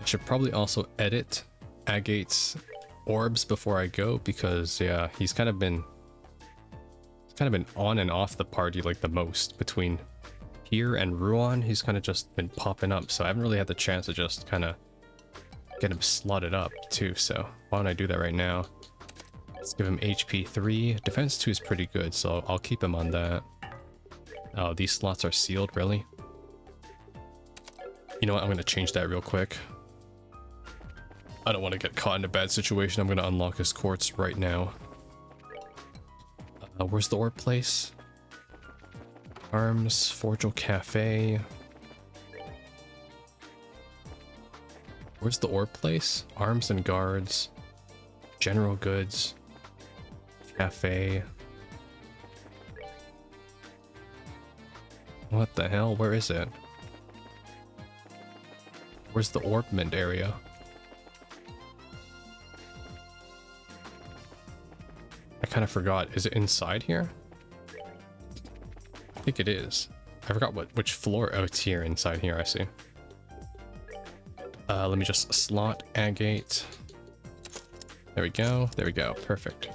Should probably also edit Agate's orbs before I go, because yeah, he's kind of been on and off the party like the most. Between here and Ruan, he's kind of just been popping up, so I haven't really had the chance to just kind of get him slotted up too. So why don't I do that right now? Let's give him HP 3. Defense 2 is pretty good, so I'll keep him on that. Oh, these slots are sealed, really? You know what, I'm going to change that real quick. I don't want to get caught in a bad situation. I'm going to unlock his quartz right now. Where's the orb place? Arms, Forgel Cafe. Where's the orb place? Arms and guards. General goods. Cafe. What the hell? Where is it? Where's the orbment area? I kind of forgot. Is it inside here? I think it is. I forgot which floor. Oh, it's here, inside here, I see. Let me just slot Agate. There we go. There we go. Perfect.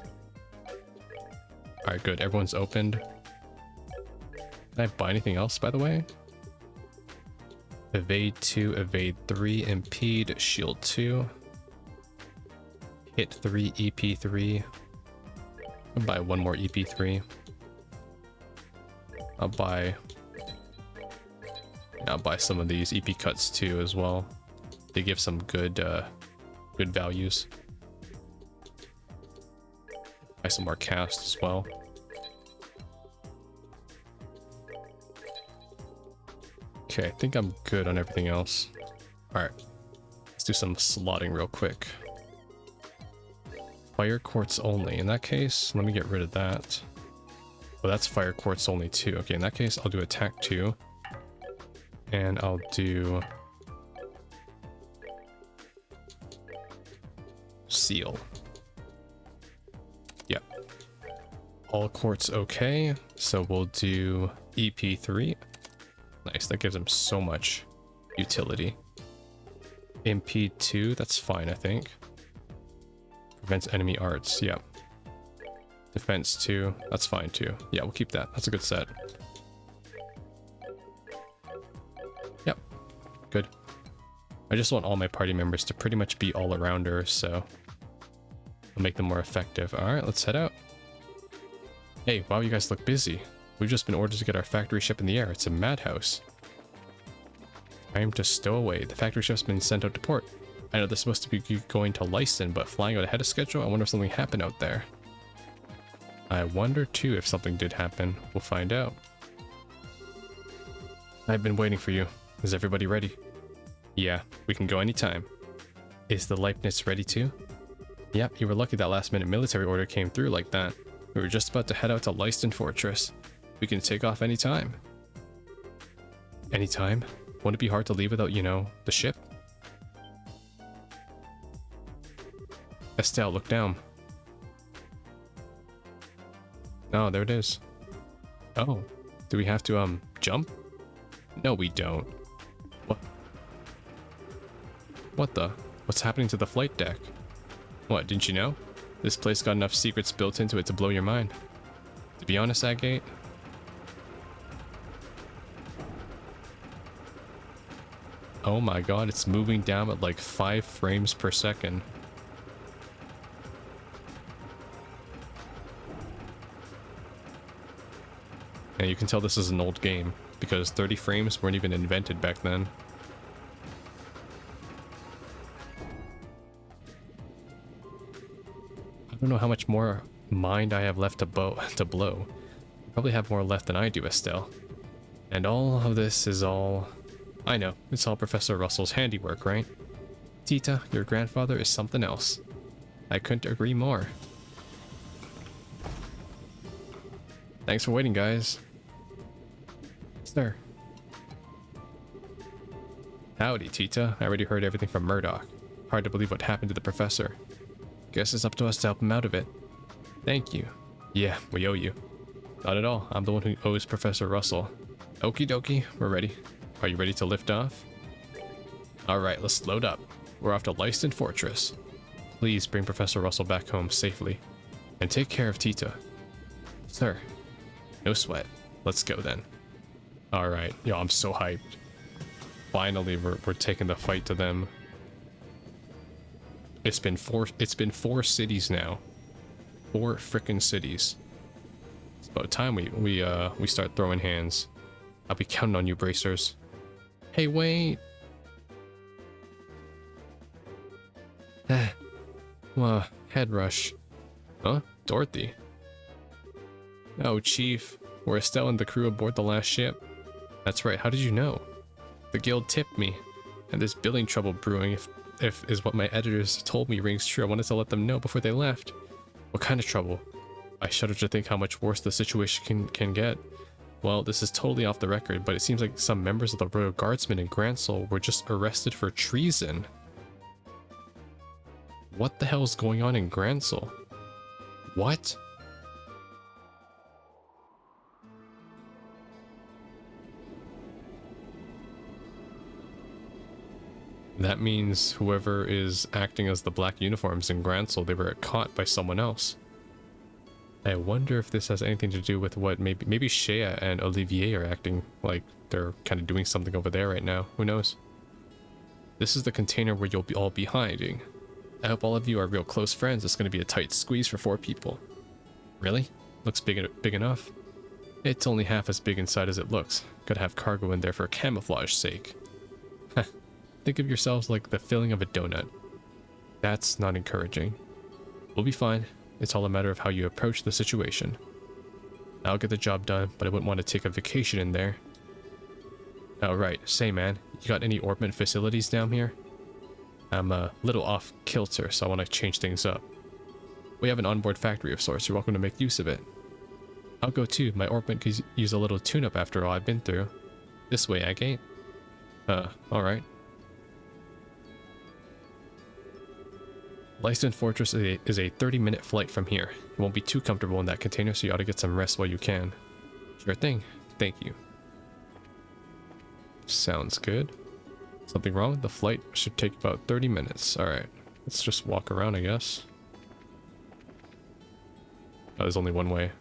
Alright, good. Everyone's opened. Can I buy anything else, by the way? Evade 2, evade 3, impede, shield 2. Hit 3, EP 3. I'll buy one more EP3. I'll buy some of these EP cuts too as well. They give some good values. Buy some more cast as well. Okay, I think I'm good on everything else. Alright, let's do some slotting real quick. Fire quartz only. In that case, let me get rid of that. Well, that's fire quartz only too. Okay, in that case, I'll do attack 2. And I'll do seal. Yep. All quartz okay. So we'll do EP3. Nice, that gives him so much utility. Impede 2, that's fine, I think. Prevents enemy arts, yep. Defense 2, that's fine too. Yeah, we'll keep that. That's a good set. Yep, good. I just want all my party members to pretty much be all-arounders, so I'll make them more effective. Alright, let's head out. Hey, wow, you guys look busy. We've just been ordered to get our factory ship in the air. It's a madhouse. Time to stow away. The factory ship's been sent out to port. I know they're supposed to be going to Lyston, but flying out ahead of schedule? I wonder if something happened out there. I wonder too if something did happen. We'll find out. I've been waiting for you. Is everybody ready? Yeah, we can go anytime. Is the Leibniz ready too? Yep, you were lucky that last minute military order came through like that. We were just about to head out to Lyston Fortress. We can take off anytime. Anytime? Won't it be hard to leave without, you know, the ship? Estelle, look down. Oh, there it is. Oh, do we have to, jump? No, we don't. What? What the? What's happening to the flight deck? What, didn't you know? This place got enough secrets built into it to blow your mind. To be honest, Agate, oh my god, it's moving down at like 5 frames per second. And you can tell this is an old game, because 30 frames weren't even invented back then. I don't know how much more mind I have left to blow. You probably have more left than I do, Estelle. And all of this is all... I know, it's all Professor Russell's handiwork, right? Tita, your grandfather is something else. I couldn't agree more. Thanks for waiting, guys. Sir. Howdy, Tita. I already heard everything from Murdoch. Hard to believe what happened to the professor. Guess it's up to us to help him out of it. Thank you. Yeah, we owe you. Not at all. I'm the one who owes Professor Russell. Okie dokie, we're ready. Are you ready to lift off? Alright, let's load up. we're off to Lyston Fortress. Please bring Professor Russell back home safely. And take care of Tita. Sir. No sweat. Let's go then. Alright. Yo, I'm so hyped. Finally, we're taking the fight to them. It's been four cities now. 4 frickin' cities. It's about time we start throwing hands. I'll be counting on you, bracers. Hey, wait. Well, head rush. Huh? Dorothy? Oh, Chief. Were Estelle and the crew aboard the last ship? That's right, how did you know? The guild tipped me. And there's billing trouble brewing if is what my editors told me rings true. I wanted to let them know before they left. What kind of trouble? I shudder to think how much worse the situation can get. Well, this is totally off the record, but it seems like some members of the Royal Guardsmen in Gransel were just arrested for treason. What the hell is going on in Gransel? What? That means whoever is acting as the black uniforms in Gransel, they were caught by someone else. I wonder if this has anything to do with what maybe Shea and Olivier are acting like they're kind of doing something over there right now. Who knows? This is the container where you'll all be hiding. I hope all of you are real close friends. It's going to be a tight squeeze for 4 people. Really? Looks big enough. It's only half as big inside as it looks. Gotta have cargo in there for camouflage sake. Heh. Think of yourselves like the filling of a donut. That's not encouraging. We'll be fine. It's all a matter of how you approach the situation. I'll get the job done, but I wouldn't want to take a vacation in there. Oh, right. Say, man, you got any orbment facilities down here? I'm a little off kilter, so I want to change things up. We have an onboard factory of sorts. You're welcome to make use of it. I'll go too. My orbment could use a little tune-up after all I've been through. This way, Agate. Alright. Lyston Fortress is a 30-minute flight from here. It won't be too comfortable in that container, so you ought to get some rest while you can. Sure thing. Thank you. Sounds good. Something wrong? The flight should take about 30 minutes. Alright. Let's just walk around, I guess. Oh, there's only one way.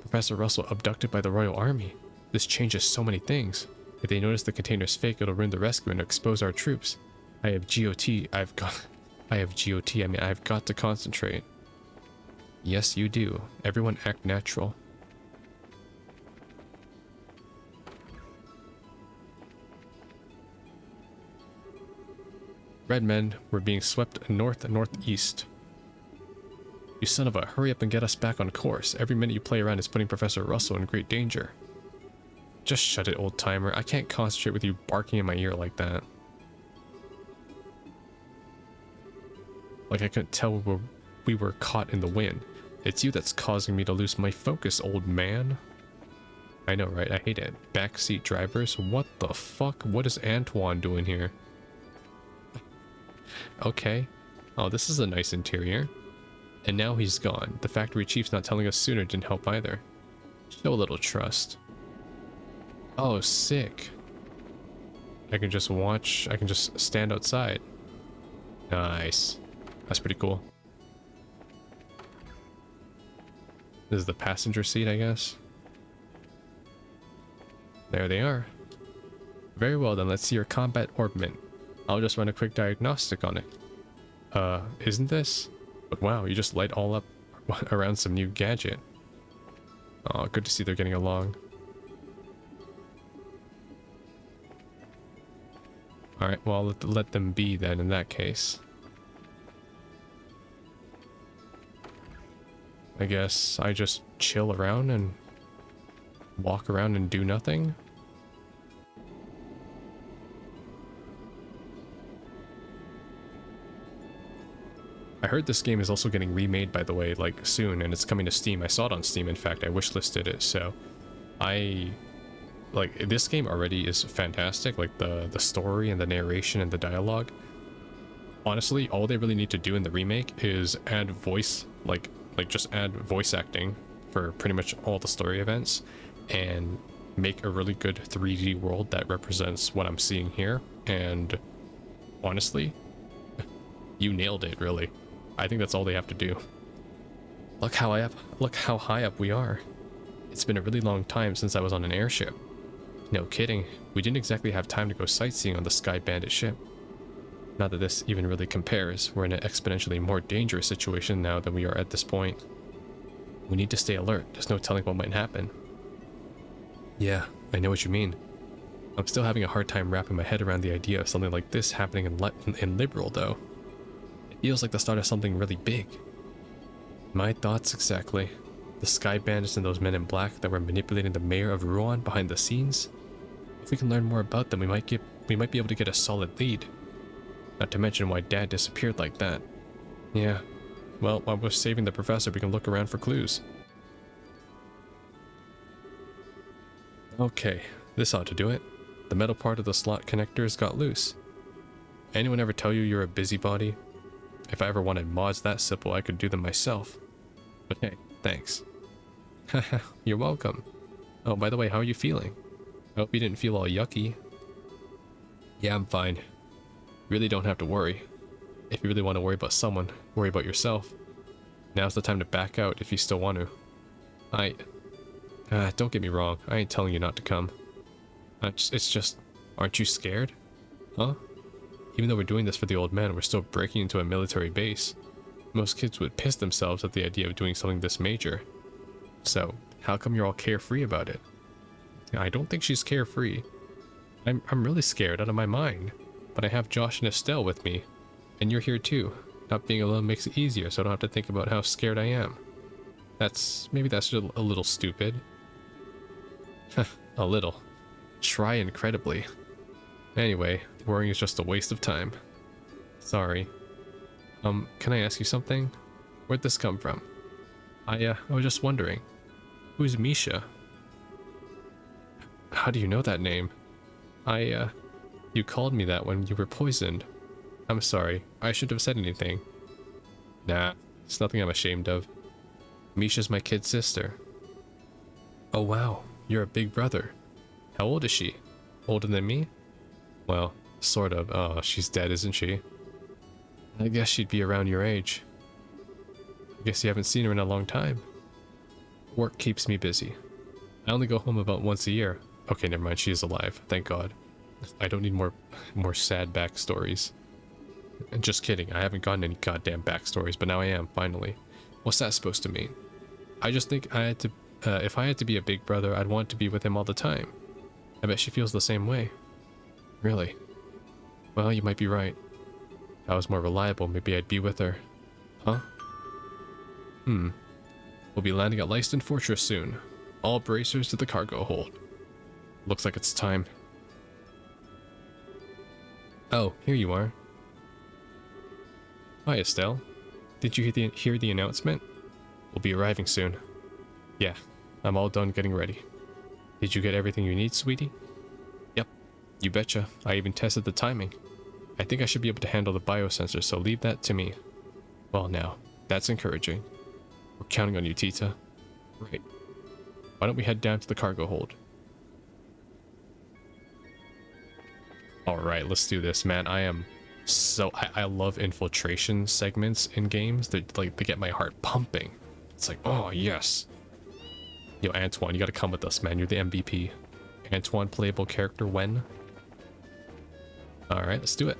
Professor Russell abducted by the Royal Army. This changes so many things. If they notice the container's fake, it'll ruin the rescue and expose our troops. I have GOT. I've got to concentrate. Yes, you do. Everyone act natural. Red men were being swept northeast. You son of a, hurry up and get us back on course. Every minute you play around is putting Professor Russell in great danger. Just shut it, old timer. I can't concentrate with you barking in my ear like that. Like I couldn't tell we were caught in the wind. It's you that's causing me to lose my focus, old man. I know, right? I hate it. Backseat drivers? What the fuck? What is Antoine doing here? Okay. Oh, this is a nice interior. And now he's gone. The factory chief's not telling us sooner didn't help either. Show a little trust. Oh, sick. I can just watch. I can just stand outside. Nice. That's pretty cool. This is the passenger seat, I guess. There they are. Very well then, let's see your combat orbment. I'll just run a quick diagnostic on it. Isn't this? But wow, you just light all up around some new gadget. Oh, good to see they're getting along. Alright, well, let them be then in that case. I guess I just chill around and walk around and do nothing. I heard this game is also getting remade, by the way, like soon, and it's coming to Steam. I saw it on Steam, in fact. I wishlisted it, so like, this game already is fantastic, like the story and the narration and the dialogue. Honestly, all they really need to do in the remake is add voice, like just add voice acting for pretty much all the story events and make a really good 3D world that represents what I'm seeing here, and Honestly, you nailed it, really. I think that's all they have to do. Look how high up we are. It's been a really long time since I was on an airship. No kidding, we didn't exactly have time to go sightseeing on the Sky Bandit ship. Not that this even really compares, we're in an exponentially more dangerous situation now than we are at this point. We need to stay alert, there's no telling what might happen. Yeah, I know what you mean. I'm still having a hard time wrapping my head around the idea of something like this happening in Liberl, though. It feels like the start of something really big. My thoughts exactly. The Sky Bandits and those men in black that were manipulating the mayor of Rouen behind the scenes. If we can learn more about them, we might be able to get a solid lead. Not to mention why Dad disappeared like that. Yeah. Well, while we're saving the professor, we can look around for clues. Okay, this ought to do it. The metal part of the slot connectors got loose. Anyone ever tell you you're a busybody? If I ever wanted mods that simple, I could do them myself. But hey, thanks. Haha, you're welcome. Oh, by the way, how are you feeling? I hope you didn't feel all yucky. Yeah, I'm fine. Really don't have to worry. If you really want to worry about someone, worry about yourself. Now's the time to back out if you still want to. Don't get me wrong, I ain't telling you not to come. It's just, aren't you scared? Huh? Even though we're doing this for the old man, we're still breaking into a military base. Most kids would piss themselves at the idea of doing something this major. So, how come you're all carefree about it? I don't think she's carefree. I'm really scared out of my mind. But I have Josh and Estelle with me. And you're here too. Not being alone makes it easier, so I don't have to think about how scared I am. Maybe that's just a little stupid. A little. Try incredibly. Anyway, worrying is just a waste of time. Sorry. Can I ask you something? Where'd this come from? I was just wondering. Who's Misha? How do you know that name? You called me that when you were poisoned. I'm sorry, I shouldn't have said anything. Nah, it's nothing I'm ashamed of. Misha's my kid sister. Oh wow, you're a big brother. How old is she? Older than me? Well, sort of. Oh, she's dead, isn't she? I guess she'd be around your age. I guess you haven't seen her in a long time. Work keeps me busy. I only go home about once a year. Okay, never mind, she is alive, thank God. I don't need more sad backstories. And just kidding, I haven't gotten any goddamn backstories, but now I am, finally. What's that supposed to mean? I just think if I had to be a big brother, I'd want to be with him all the time. I bet she feels the same way. Really? Well, you might be right. If I was more reliable, maybe I'd be with her. Huh? We'll be landing at Lyston Fortress soon. All bracers to the cargo hold. Looks like it's time. Oh, here you are. Hi, Estelle. Did you hear the announcement? We'll be arriving soon. Yeah, I'm all done getting ready. Did you get everything you need, sweetie? Yep, you betcha. I even tested the timing. I think I should be able to handle the biosensor, so leave that to me. Well now, that's encouraging. We're counting on you, Tita. Right. Why don't we head down to the cargo hold? Alright, let's do this, man. I love infiltration segments in games. They get my heart pumping. It's like, oh yes. Yo, Antoine, you gotta come with us, man. You're the MVP. Antoine, playable character when? Alright, let's do it.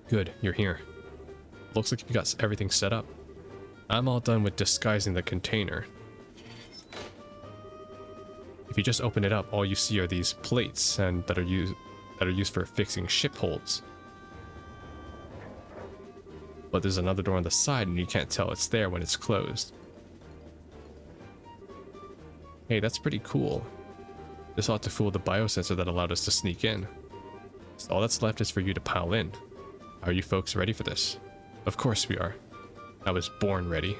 Good, you're here. Looks like you got everything set up. I'm all done with disguising the container. If you just open it up, all you see are these plates and that are used for fixing ship holds. But there's another door on the side and you can't tell it's there when it's closed. Hey, that's pretty cool. This ought to fool the biosensor that allowed us to sneak in. So all that's left is for you to pile in. Are you folks ready for this? Of course we are. I was born ready.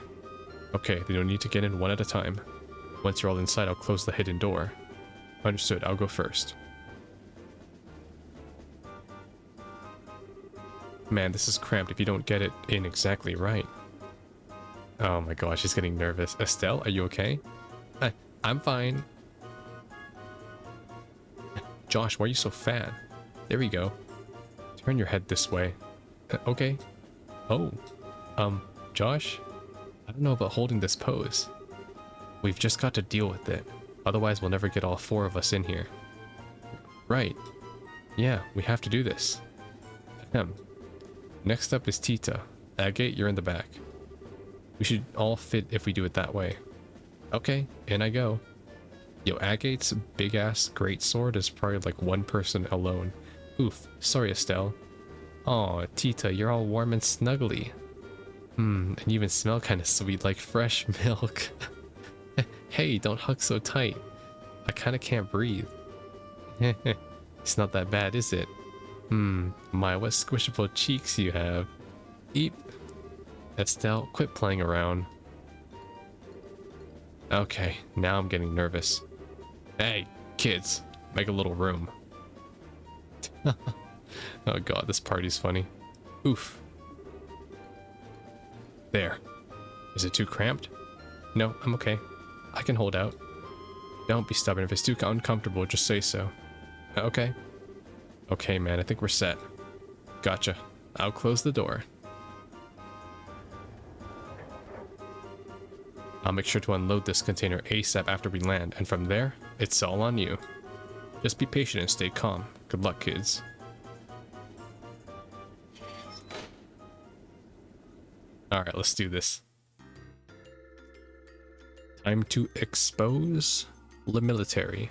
Okay, then you'll need to get in one at a time. Once you're all inside, I'll close the hidden door. Understood, I'll go first. Man, this is cramped if you don't get it in exactly right. Oh my gosh, she's getting nervous. Estelle, are you okay? I'm fine. Josh, why are you so fat? There we go. Turn your head this way. Okay. Oh. Josh? I don't know about holding this pose. We've just got to deal with it. Otherwise, we'll never get all 4 of us in here. Right. Yeah, we have to do this. Next up is Tita. Agate, you're in the back. We should all fit if we do it that way. Okay, in I go. Yo, Agate's big-ass great sword is probably like 1 person alone. Oof, sorry Estelle. Aw, Tita, you're all warm and snuggly. And you even smell kind of sweet like fresh milk. Hey, don't hug so tight. I kind of can't breathe. It's not that bad, is it? My, what squishable cheeks you have. Eep. Estelle, quit playing around. Okay, now I'm getting nervous. Hey, kids, make a little room. Oh god, this party's funny. Oof. There. Is it too cramped? No, I'm okay. I can hold out. Don't be stubborn. If it's too uncomfortable, just say so. Okay. Okay, man, I think we're set. Gotcha. I'll close the door. I'll make sure to unload this container ASAP after we land, and from there, it's all on you. Just be patient and stay calm. Good luck, kids. Alright, let's do this. Time to expose the military.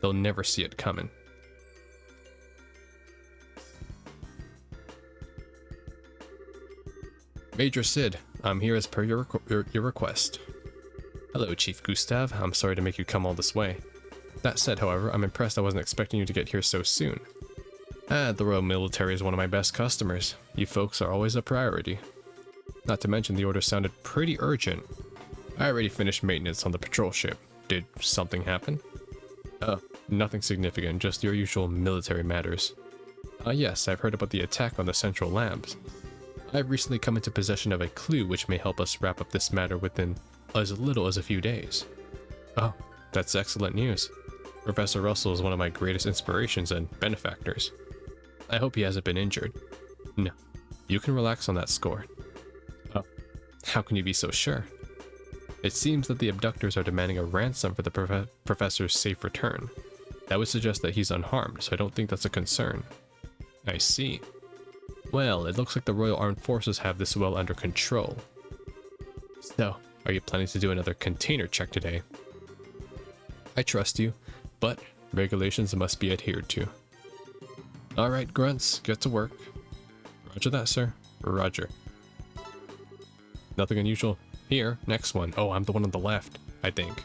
They'll never see it coming. Major Sid, I'm here as per your request. Hello, Chief Gustav. I'm sorry to make you come all this way. That said, however, I'm impressed. I wasn't expecting you to get here so soon. The Royal Military is one of my best customers. You folks are always a priority. Not to mention the order sounded pretty urgent. I already finished maintenance on the patrol ship. Did something happen? Nothing significant, just your usual military matters. Yes, I've heard about the attack on the central labs. I've recently come into possession of a clue which may help us wrap up this matter within as little as a few days. Oh, that's excellent news. Professor Russell is one of my greatest inspirations and benefactors. I hope he hasn't been injured. No, you can relax on that score. Oh, how can you be so sure? It seems that the abductors are demanding a ransom for the professor's safe return. That would suggest that he's unharmed, so I don't think that's a concern. I see. Well, it looks like the Royal Armed Forces have this well under control. So, are you planning to do another container check today? I trust you, but regulations must be adhered to. Alright, grunts, get to work. Roger that, sir. Roger. Nothing unusual. Here, next one. Oh, I'm the one on the left, I think.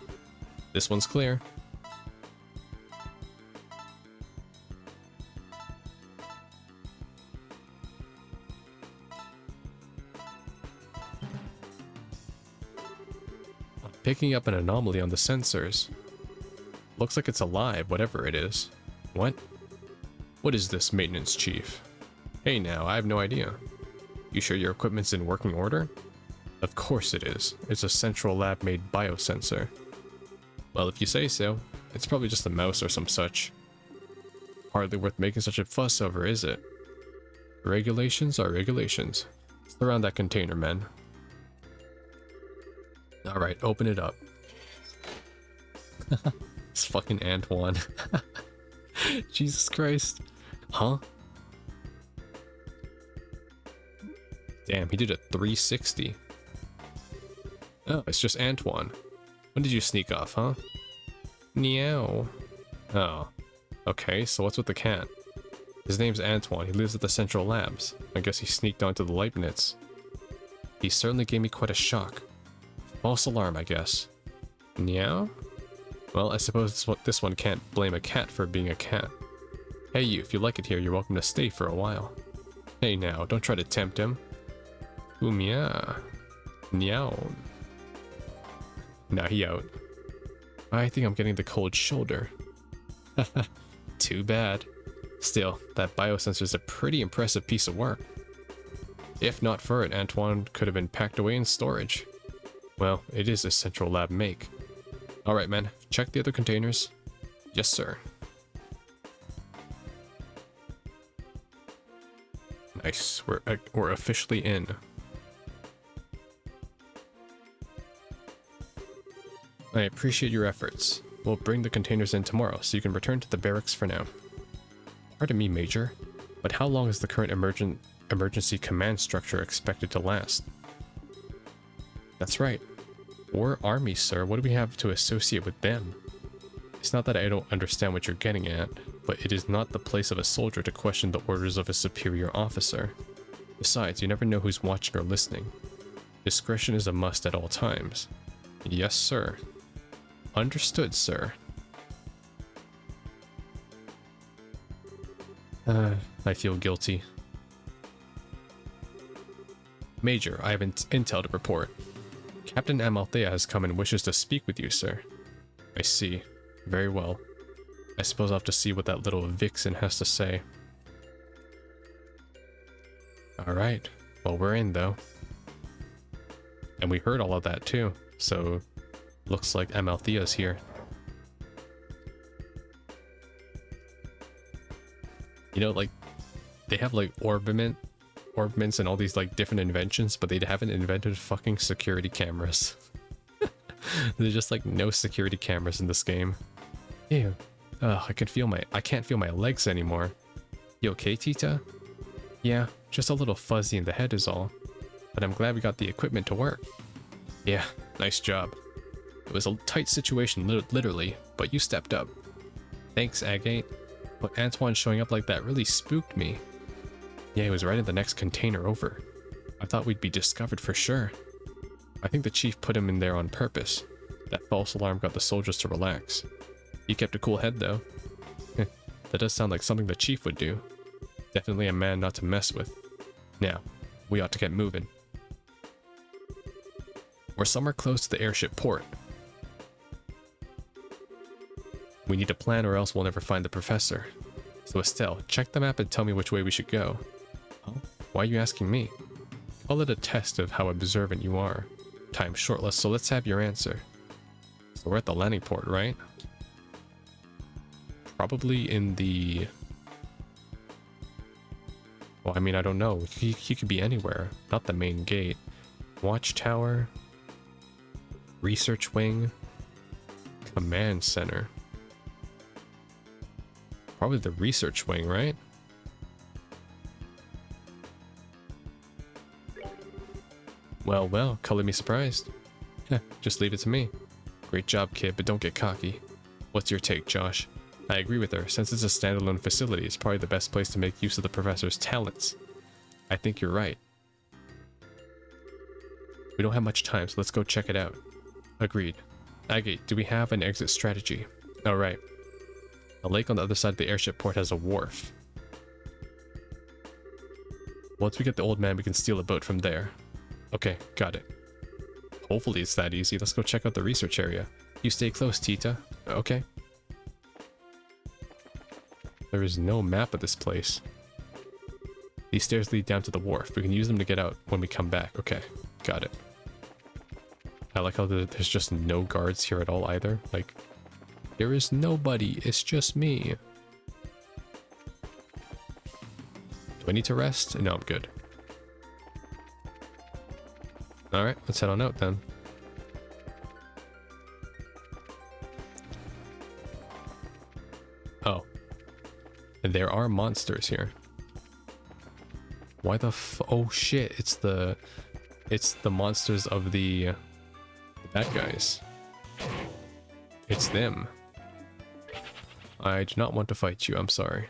This one's clear. I'm picking up an anomaly on the sensors. Looks like it's alive, whatever it is. What? What is this, maintenance chief? Hey now, I have no idea. You sure your equipment's in working order? Of course it is. It's a central lab-made biosensor. Well, if you say so, it's probably just a mouse or some such. Hardly worth making such a fuss over, is it? Regulations are regulations. Throw around that container, men. Alright, open it up. It's fucking Antoine. Jesus Christ. Huh? Damn, he did a 360. Oh, it's just Antoine. When did you sneak off, huh? Meow. Oh. Okay, so what's with the cat? His name's Antoine. He lives at the Central Labs. I guess he sneaked onto the Leibniz. He certainly gave me quite a shock. False alarm, I guess. Meow? Well, I suppose this one can't blame a cat for being a cat. Hey you, if you like it here, you're welcome to stay for a while. Hey now, don't try to tempt him. Ooh, meow. Meow. Now he out. I think I'm getting the cold shoulder. Too bad. Still, that biosensor is a pretty impressive piece of work. If not for it, Antoine could have been packed away in storage. Well, it is a central lab make. Alright, man, check the other containers. Yes, sir. Nice. We're officially in. I appreciate your efforts. We'll bring the containers in tomorrow, so you can return to the barracks for now. Pardon me, Major, but how long is the current emergency command structure expected to last? That's right. We're army, sir. What do we have to associate with them? It's not that I don't understand what you're getting at, but it is not the place of a soldier to question the orders of a superior officer. Besides, you never know who's watching or listening. Discretion is a must at all times. Yes, sir. Understood, sir. I feel guilty. Major, I have intel to report. Captain Amalthea has come and wishes to speak with you, sir. I see. Very well. I suppose I'll have to see what that little vixen has to say. Alright. Well, we're in, though. And we heard all of that, too. So, looks like Amalthea's here. You know, like, they have, like, orbments and all these, like, different inventions, but they haven't invented fucking security cameras. There's just, like, no security cameras in this game. Ew. Ugh, I can't feel my legs anymore. You okay, Tita? Yeah, just a little fuzzy in the head is all. But I'm glad we got the equipment to work. Yeah, nice job. It was a tight situation, literally, but you stepped up. Thanks, Agate. But Antoine showing up like that really spooked me. Yeah, he was right in the next container over. I thought we'd be discovered for sure. I think the chief put him in there on purpose. That false alarm got the soldiers to relax. He kept a cool head, though. That does sound like something the chief would do. Definitely a man not to mess with. Now, we ought to get moving. We're somewhere close to the airship port. We need a plan or else we'll never find the professor. So Estelle, check the map and tell me which way we should go. Oh, why are you asking me? Call it a test of how observant you are. Time's short, so let's have your answer. So we're at the landing port, right? Probably in the... Well, I mean, I don't know. He could be anywhere. Not the main gate. Watchtower. Research wing. Command center. Probably the research wing, right? Well, well, color me surprised. Just leave it to me. Great job, kid, but don't get cocky. What's your take, Josh? I agree with her. Since it's a standalone facility, it's probably the best place to make use of the professor's talents. I think you're right. We don't have much time, so let's go check it out. Agreed. Agate, do we have an exit strategy? Alright. The lake on the other side of the airship port has a wharf. Once we get the old man, we can steal a boat from there. Okay, got it. Hopefully it's that easy. Let's go check out the research area. You stay close, Tita. Okay. There is no map of this place. These stairs lead down to the wharf. We can use them to get out when we come back. Okay, got it. I like how there's just no guards here at all either. Like, there is nobody. It's just me. Do I need to rest? No, I'm good. Alright, let's head on out then. Oh. There are monsters here. Why the oh shit, it's the monsters of the bad guys. It's them. I do not want to fight you, I'm sorry.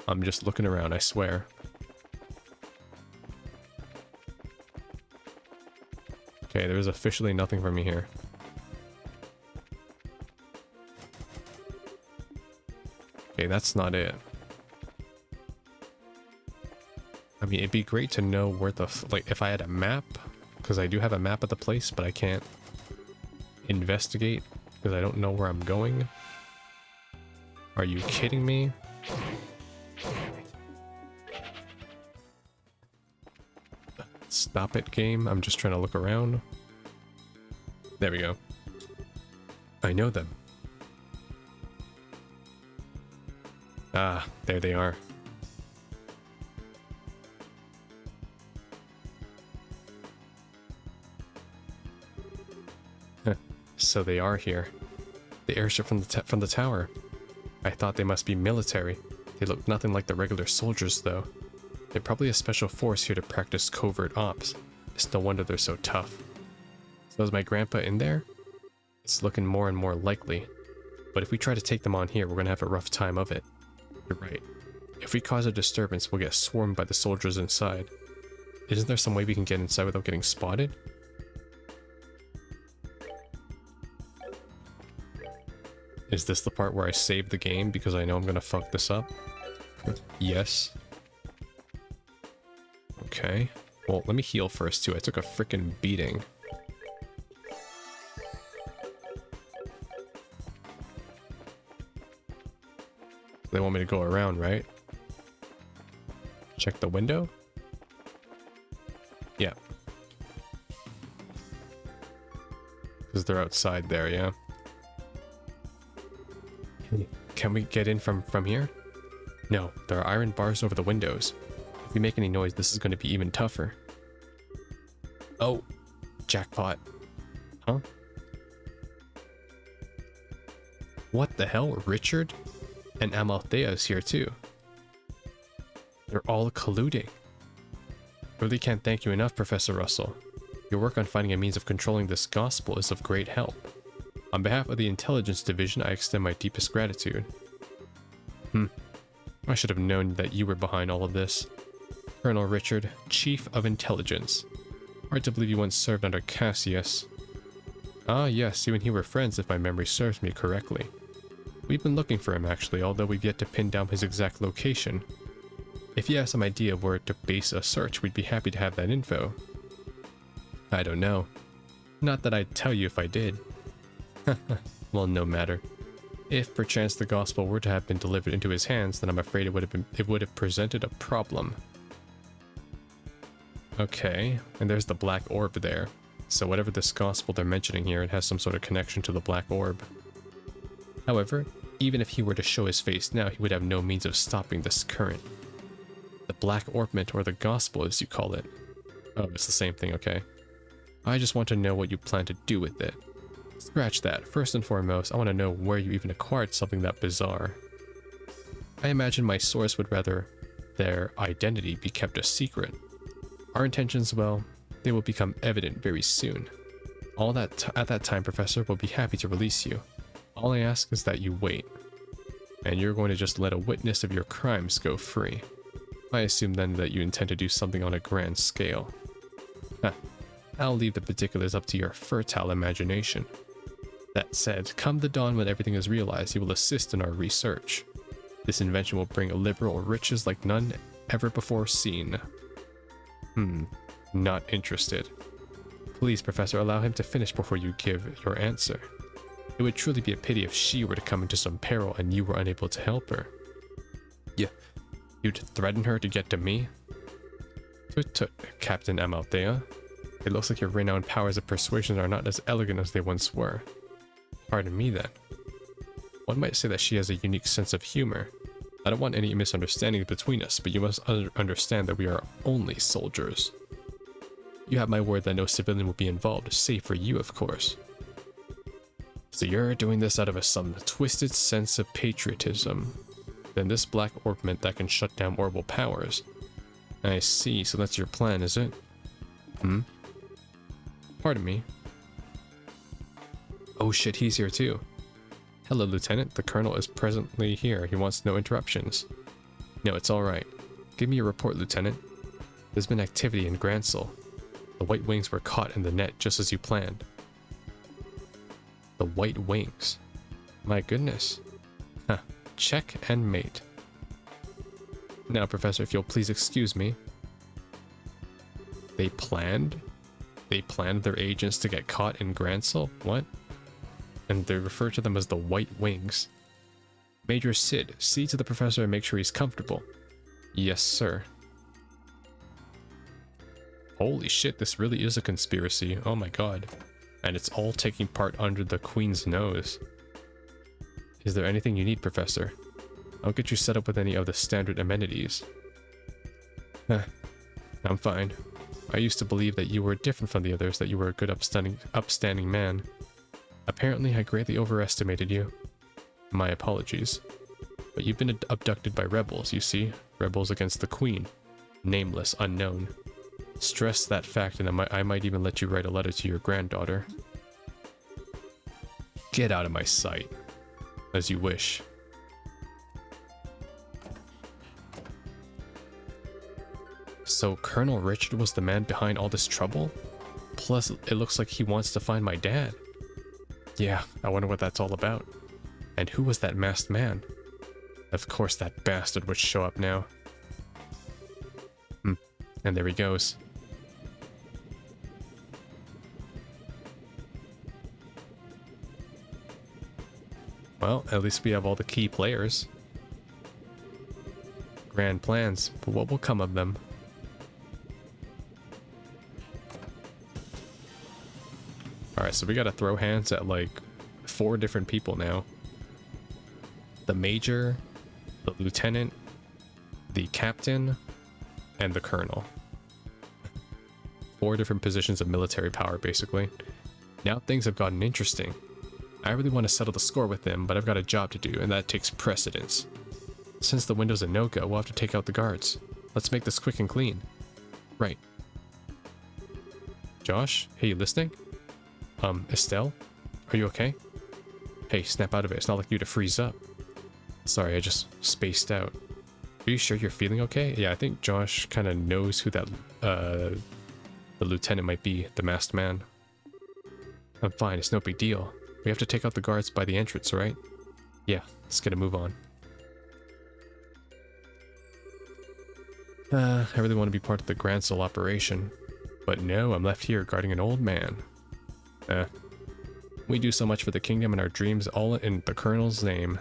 I'm just looking around, I swear. Okay, there's officially nothing for me here. Okay, that's not it. I mean, it'd be great to know where the like if I had a map, because I do have a map of the place, but I can't investigate because I don't know where I'm going. Are you kidding me? Stop it, game. I'm just trying to look around. There we go. I know them. Ah, there they are. So they are here. The airship from the tower. I thought they must be military. They look nothing like the regular soldiers, though. They're probably a special force here to practice covert ops. It's no wonder they're so tough. So is my grandpa in there? It's looking more and more likely. But if we try to take them on here, we're gonna have a rough time of it. You're right. If we cause a disturbance, we'll get swarmed by the soldiers inside. Isn't there some way we can get inside without getting spotted? Is this the part where I save the game because I know I'm gonna fuck this up? Yes. Okay. Well, let me heal first too. I took a freaking beating. They want me to go around, right? Check the window? Yeah. Because they're outside there, yeah. Can we get in from here? No, there are iron bars over the windows. If we make any noise, this is going to be even tougher. Oh, jackpot. Huh? What the hell? Richard? And Amalthea is here too. They're all colluding. Really can't thank you enough, Professor Russell. Your work on finding a means of controlling this gospel is of great help. On behalf of the Intelligence Division, I extend my deepest gratitude. I should have known that you were behind all of this. Colonel Richard, Chief of Intelligence. Hard to believe you once served under Cassius. Ah yes, you and he were friends if my memory serves me correctly. We've been looking for him actually, although we've yet to pin down his exact location. If you have some idea of where to base a search, we'd be happy to have that info. I don't know. Not that I'd tell you if I did. Well, no matter. If perchance the gospel were to have been delivered into his hands, then I'm afraid it would have presented a problem. Okay, and there's the black orb there. So whatever this gospel they're mentioning here, it has some sort of connection to the black orb. However, even if he were to show his face now, he would have no means of stopping this current. The black orbment, or the gospel as you call it. Oh, it's the same thing, okay. I just want to know what you plan to do with it. Scratch that. First and foremost, I want to know where you even acquired something that bizarre. I imagine my source would rather their identity be kept a secret. Our intentions, well, they will become evident very soon. At that time, Professor, we'll be happy to release you. All I ask is that you wait. And you're going to just let a witness of your crimes go free. I assume then that you intend to do something on a grand scale. I'll leave the particulars up to your fertile imagination. That said, come the dawn when everything is realized, you will assist in our research. This invention will bring Liberl riches like none ever before seen. Not interested. Please, Professor, allow him to finish before you give your answer. It would truly be a pity if she were to come into some peril and you were unable to help her. You'd threaten her to get to me? Tut, Captain Amalthea. It looks like your renowned powers of persuasion are not as elegant as they once were. Pardon me then. One might say that she has a unique sense of humor. I don't want any misunderstandings between us, but you must understand that we are only soldiers. You have my word that no civilian will be involved, save for you, of course. So you're doing this out of some twisted sense of patriotism. Then this black orbment that can shut down orbital powers. I see, so that's your plan, is it? Pardon me. Oh shit, he's here too. Hello, Lieutenant. The Colonel is presently here. He wants no interruptions. No, it's alright. Give me your report, Lieutenant. There's been activity in Gransel. The White Wings were caught in the net just as you planned. The White Wings? My goodness. Check and mate. Now, Professor, if you'll please excuse me. They planned? They planned their agents to get caught in Gransel? What? And they refer to them as the White Wings. Major Sid, see to the Professor and make sure he's comfortable. Yes, sir. Holy shit, this really is a conspiracy. Oh my god. And it's all taking part under the Queen's nose. Is there anything you need, Professor? I'll get you set up with any of the standard amenities. I'm fine. I used to believe that you were different from the others, that you were a good upstanding man. Apparently, I greatly overestimated you. My apologies. But you've been abducted by rebels, you see. Rebels against the Queen. Nameless, unknown. Stress that fact, and I might even let you write a letter to your granddaughter. Get out of my sight. As you wish. So Colonel Richard was the man behind all this trouble? Plus, it looks like he wants to find my dad. Yeah, I wonder what that's all about. And who was that masked man? Of course that bastard would show up now. And there he goes. Well, at least we have all the key players. Grand plans, but what will come of them? Alright, so we gotta throw hands at like 4 different people now. The major, the lieutenant, the captain, and the colonel. 4 different positions of military power, basically. Now things have gotten interesting. I really want to settle the score with them, but I've got a job to do, and that takes precedence. Since the window's a no-go, we'll have to take out the guards. Let's make this quick and clean. Right. Josh? Hey, you listening? Estelle? Are you okay? Hey, snap out of it. It's not like you to freeze up. Sorry, I just spaced out. Are you sure you're feeling okay? Yeah, I think Josh kind of knows who that, the lieutenant might be, the masked man. I'm fine, it's no big deal. We have to take out the guards by the entrance, right? Yeah, let's get a move on. I really want to be part of the Grand Soul operation. But no, I'm left here guarding an old man. We do so much for the kingdom and our dreams all in the Colonel's name.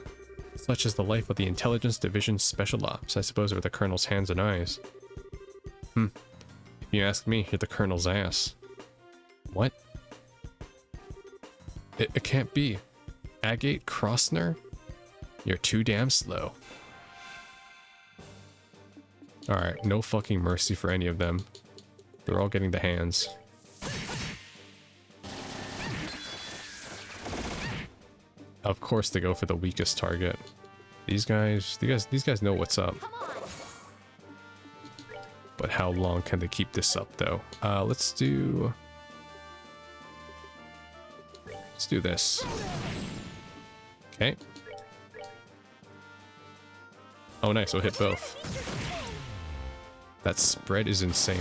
Such is the life of the Intelligence Division Special Ops. I suppose we're the Colonel's hands and eyes. If you ask me, you're the Colonel's ass. What? It can't be. Agate Crossner? You're too damn slow. Alright, no fucking mercy for any of them. They're all getting the hands. Of course they go for the weakest target. These guys know what's up. But how long can they keep this up though? Let's do this. Okay. Oh nice, we'll hit both. That spread is insane.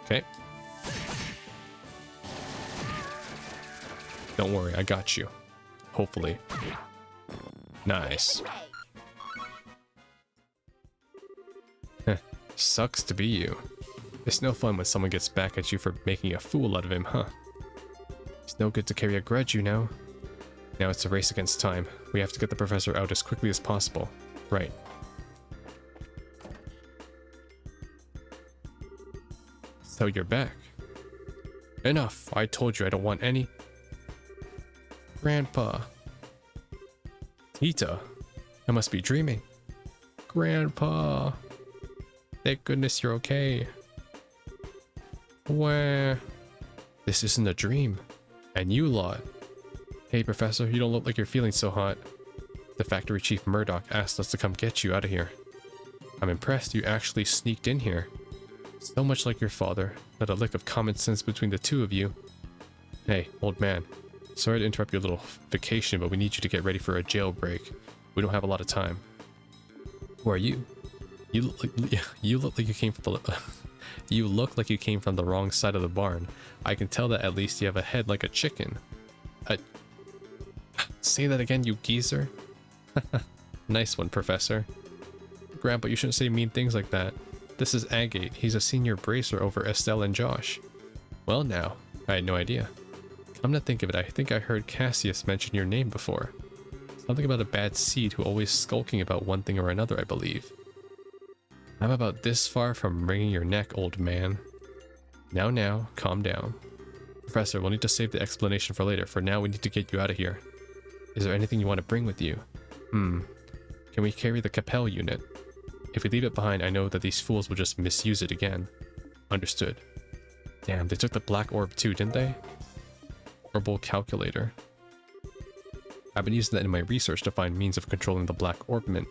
Okay. Don't worry, I got you. Hopefully. Nice. Sucks to be you. It's no fun when someone gets back at you for making a fool out of him, huh? It's no good to carry a grudge, you know. Now it's a race against time. We have to get the professor out as quickly as possible. Right. So you're back. Enough. I told you I don't want any. Grandpa. Tita. I must be dreaming. Grandpa. Thank goodness you're okay. Where? This isn't a dream. And you lot. Hey Professor, you don't look like you're feeling so hot. The factory chief Murdoch asked us to come get you out of here. I'm impressed you actually sneaked in here. So much like your father. Not a lick of common sense between the two of you. Hey, old man. Sorry to interrupt your little vacation, but we need you to get ready for a jailbreak. We don't have a lot of time. Who are you? You look like you came from the you look like you came from the wrong side of the barn. I can tell that at least you have a head like a chicken. Say that again, you geezer. Nice one, Professor. Grandpa, you shouldn't say mean things like that. This is Agate. He's a senior bracer over Estelle and Josh. Well now, I had no idea. Come to think of it, I think I heard Cassius mention your name before. Something about a bad seed who always skulking about one thing or another, I believe. I'm about this far from wringing your neck, old man. Now, calm down. Professor, we'll need to save the explanation for later. For now, we need to get you out of here. Is there anything you want to bring with you? Can we carry the Capel unit? If we leave it behind, I know that these fools will just misuse it again. Understood. Damn, they took the black orb too, didn't they? Orbital calculator. I've been using that in my research to find means of controlling the black orbment.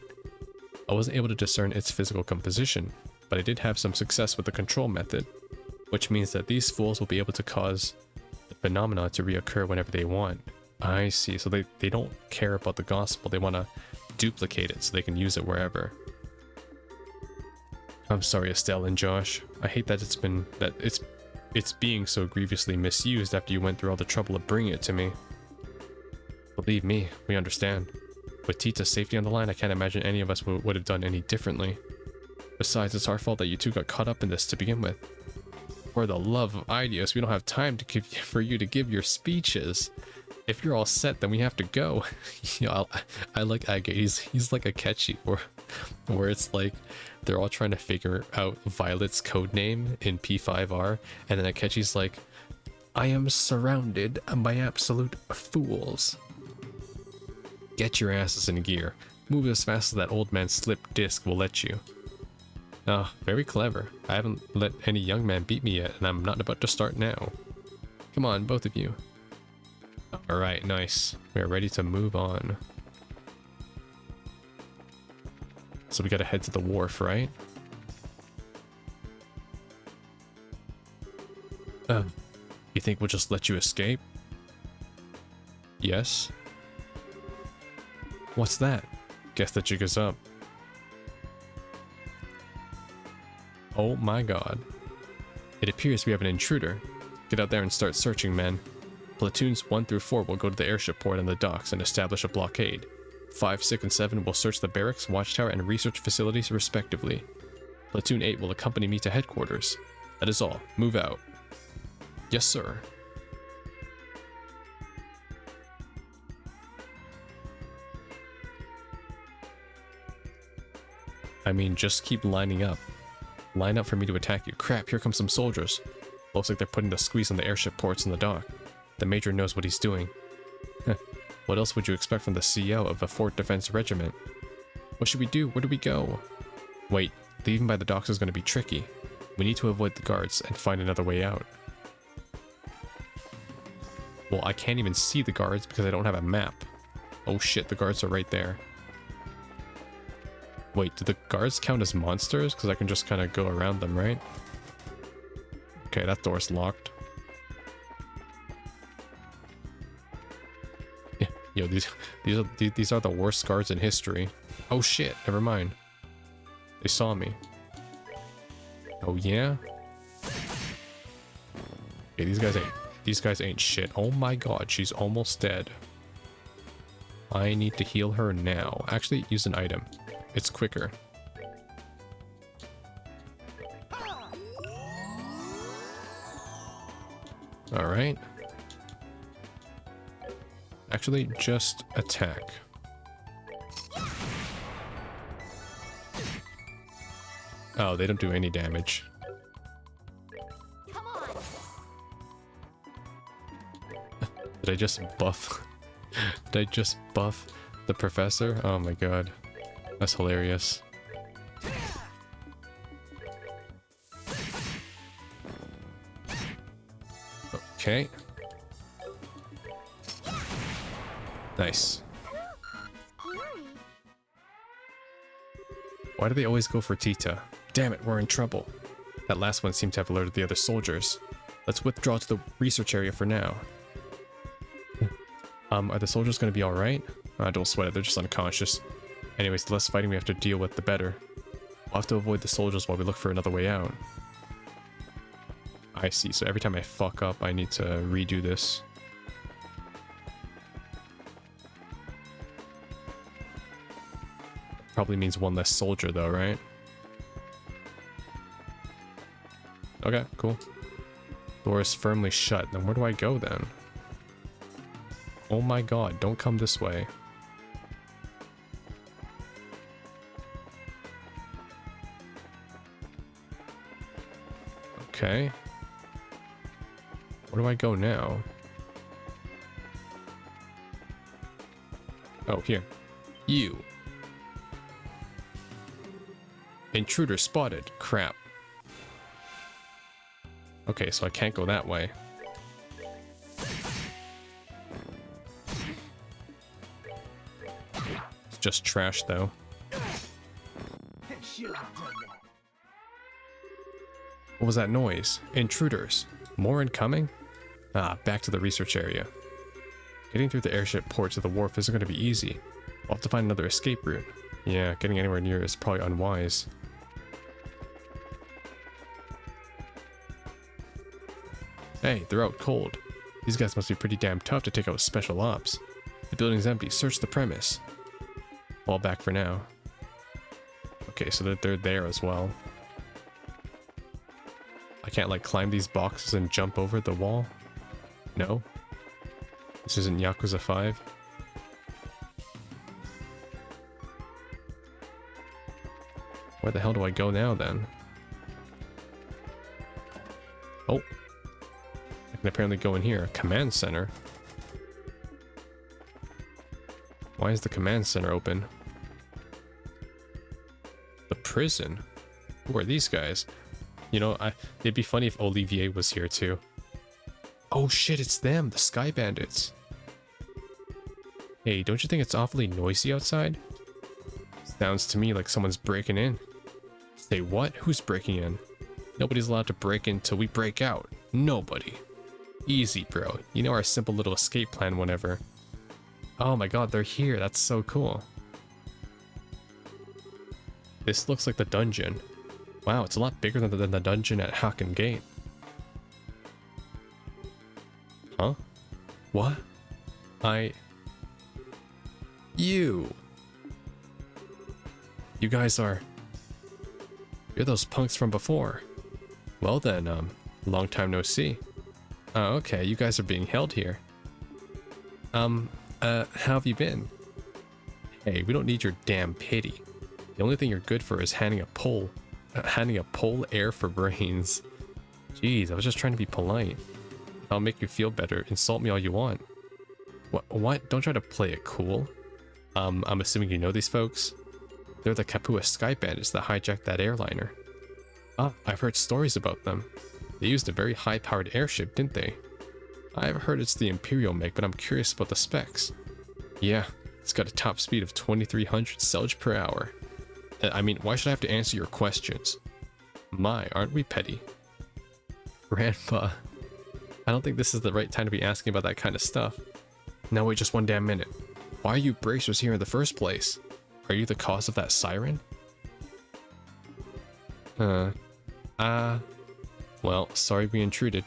I wasn't able to discern its physical composition, but I did have some success with the control method, which means that these fools will be able to cause the phenomena to reoccur whenever they want. I see, so they don't care about the gospel, they want to duplicate it so they can use it wherever. I'm sorry, Estelle and Josh. I hate that it's being so grievously misused after you went through all the trouble of bringing it to me. Believe me, we understand. With Tita's safety on the line, I can't imagine any of us would have done any differently. Besides, it's our fault that you two got caught up in this to begin with. For the love of Idios, we don't have time for you to give your speeches. If you're all set, then we have to go. I like Agate. He's like a catchy, where it's like they're all trying to figure out Violet's code name in P5R, and then Akechi's like, I am surrounded by absolute fools. Get your asses in gear. Move as fast as that old man's slip disc will let you. Oh, very clever. I haven't let any young man beat me yet, and I'm not about to start now. Come on, both of you. Alright, nice. We're ready to move on. So we gotta head to the wharf, right? You think we'll just let you escape? Yes. What's that? Guess the jig is up. Oh my god. It appears we have an intruder. Get out there and start searching, men. Platoons 1 through 4 will go to the airship port and the docks and establish a blockade. 5, 6, and 7 will search the barracks, watchtower, and research facilities respectively. Platoon 8 will accompany me to headquarters. That is all. Move out. Yes, sir. I mean, just keep lining up. Line up for me to attack you. Crap, here come some soldiers. Looks like they're putting the squeeze on the airship ports in the dock. The major knows what he's doing. What else would you expect from the CEO of a Fort Defense Regiment? What should we do? Where do we go? Wait, leaving by the docks is going to be tricky. We need to avoid the guards and find another way out. Well, I can't even see the guards because I don't have a map. Oh shit, the guards are right there. Wait, do the guards count as monsters? Because I can just kind of go around them, right? Okay, that door's locked. Yeah, yo, these are the worst guards in history. Oh shit, never mind. They saw me. Oh yeah? Okay, these guys ain't shit. Oh my god, she's almost dead. I need to heal her now. Actually, use an item. It's quicker. Alright. Actually, just attack. Oh, they don't do any damage. Come on. Did I just buff? Did I just buff the professor? Oh my god. That's hilarious. Okay. Nice. Why do they always go for Tita? Damn it, we're in trouble. That last one seemed to have alerted the other soldiers. Let's withdraw to the research area for now. Are the soldiers going to be alright? Don't sweat it, they're just unconscious. Anyways, the less fighting we have to deal with, the better. We'll have to avoid the soldiers while we look for another way out. I see, so every time I fuck up, I need to redo this. Probably means one less soldier though, right? Okay, cool. Door is firmly shut. Then where do I go then? Oh my god, don't come this way. Okay. Where do I go now? Oh, here. You. Intruder spotted. Crap. Okay, so I can't go that way. just trash, though. What was that noise? Intruders. More incoming? Ah, back to the research area. Getting through the airship port to the wharf isn't going to be easy. We'll have to find another escape route. Yeah, getting anywhere near is probably unwise. Hey, they're out cold. These guys must be pretty damn tough to take out special ops. The building's empty. Search the premise. Fall back for now. Okay, so they're there as well. I can't, like, climb these boxes and jump over the wall? No? This isn't Yakuza 5? Where the hell do I go now, then? Oh. I can apparently go in here. Command center. Why is the command center open? The prison? Who are these guys? You know, it'd be funny if Olivier was here too. Oh shit, it's them, the Sky Bandits. Hey, don't you think it's awfully noisy outside? Sounds to me like someone's breaking in. Say what? Who's breaking in? Nobody's allowed to break in till we break out. Nobody. Easy, bro. You know our simple little escape plan whenever. Oh my god, they're here. That's so cool. This looks like the dungeon. Wow, it's a lot bigger than the dungeon at Haken Gate. Huh? What? You guys are... You're those punks from before. Well then, long time no see. Oh, okay, you guys are being held here. How have you been? Hey, we don't need your damn pity. The only thing you're good for is handing a pole air for brains. Jeez, I was just trying to be polite. I'll make you feel better. Insult me all you want. What? Don't try to play it cool. I'm assuming you know these folks? They're the Kapua Sky Bandits that hijacked that airliner. Ah, I've heard stories about them. They used a very high-powered airship, didn't they? I've heard it's the Imperial make, but I'm curious about the specs. Yeah, it's got a top speed of 2300 Selge per hour. I mean, why should I have to answer your questions? My, aren't we petty? Grandpa, I don't think this is the right time to be asking about that kind of stuff. Now wait just one damn minute. Why are you bracers here in the first place? Are you the cause of that siren? Well, sorry we intruded.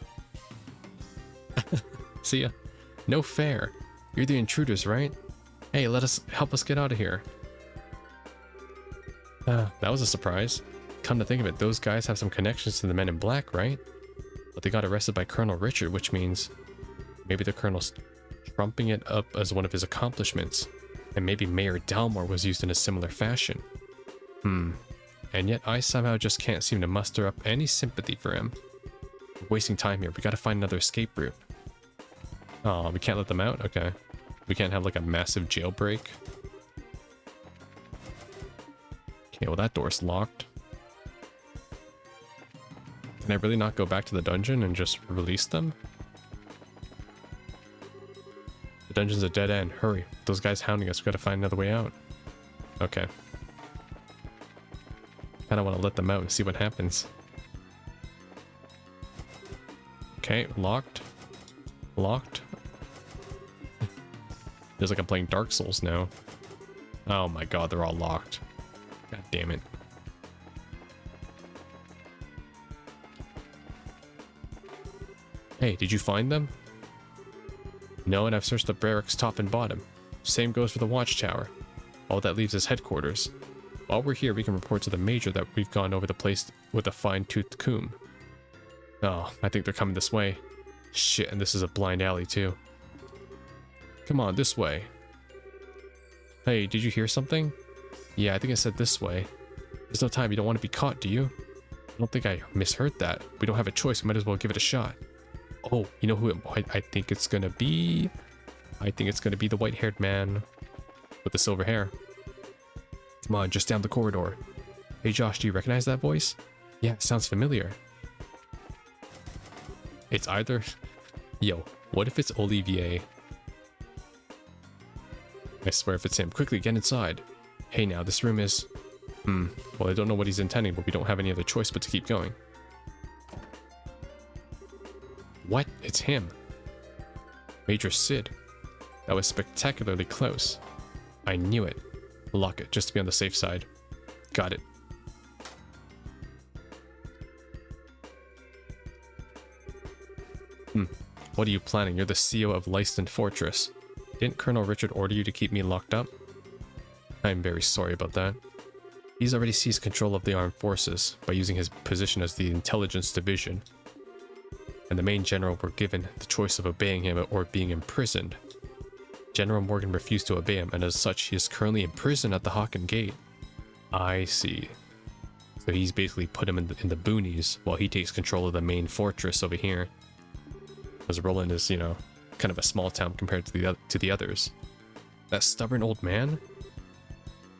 See ya. No fair. You're the intruders, right? Hey, help us get out of here. That was a surprise. Come to think of it, those guys have some connections to the Men in Black, right? But they got arrested by Colonel Richard, which means maybe the Colonel's trumping it up as one of his accomplishments. And maybe Mayor Dalmore was used in a similar fashion. And yet I somehow just can't seem to muster up any sympathy for him. We're wasting time here. We gotta find another escape route. Oh, we can't let them out? Okay. We can't have like a massive jailbreak. Okay, well that door's locked. Can I really not go back to the dungeon and just release them? The dungeon's a dead end. Hurry. Those guys hounding us. We gotta find another way out. Okay. Kinda wanna let them out and see what happens. Okay, locked. Locked. Feels like I'm playing Dark Souls now. Oh my god, they're all locked. God damn it. Hey, did you find them? No, and I've searched the barracks top and bottom. Same goes for the watchtower. All that leaves is headquarters. While we're here, we can report to the Major that we've gone over the place with a fine-toothed comb. Oh, I think they're coming this way. Shit, and this is a blind alley too. Come on, this way. Hey, did you hear something? Yeah, I think I said this way. There's no time, you don't want to be caught, do you? I don't think I misheard that. We don't have a choice, we might as well give it a shot. Oh, you know who I think it's gonna be? I think it's gonna be the white-haired man with the silver hair. Come on, just down the corridor. Hey Josh, do you recognize that voice? Yeah, it sounds familiar. It's either... Yo, what if it's Olivier? I swear if it's him. Quickly, get inside. Hey now, this room is... Well, I don't know what he's intending, but we don't have any other choice but to keep going. What? It's him. Major Sid. That was spectacularly close. I knew it. Lock it, just to be on the safe side. Got it. What are you planning? You're the CEO of Leiston Fortress. Didn't Colonel Richard order you to keep me locked up? I'm very sorry about that. He's already seized control of the armed forces by using his position as the intelligence division. And the main general were given the choice of obeying him or being imprisoned. General Morgan refused to obey him, and as such, he is currently imprisoned at the Hawken Gate. I see. So he's basically put him in the boonies while he takes control of the main fortress over here. Because Roland is, you know, kind of a small town compared to the others. That stubborn old man?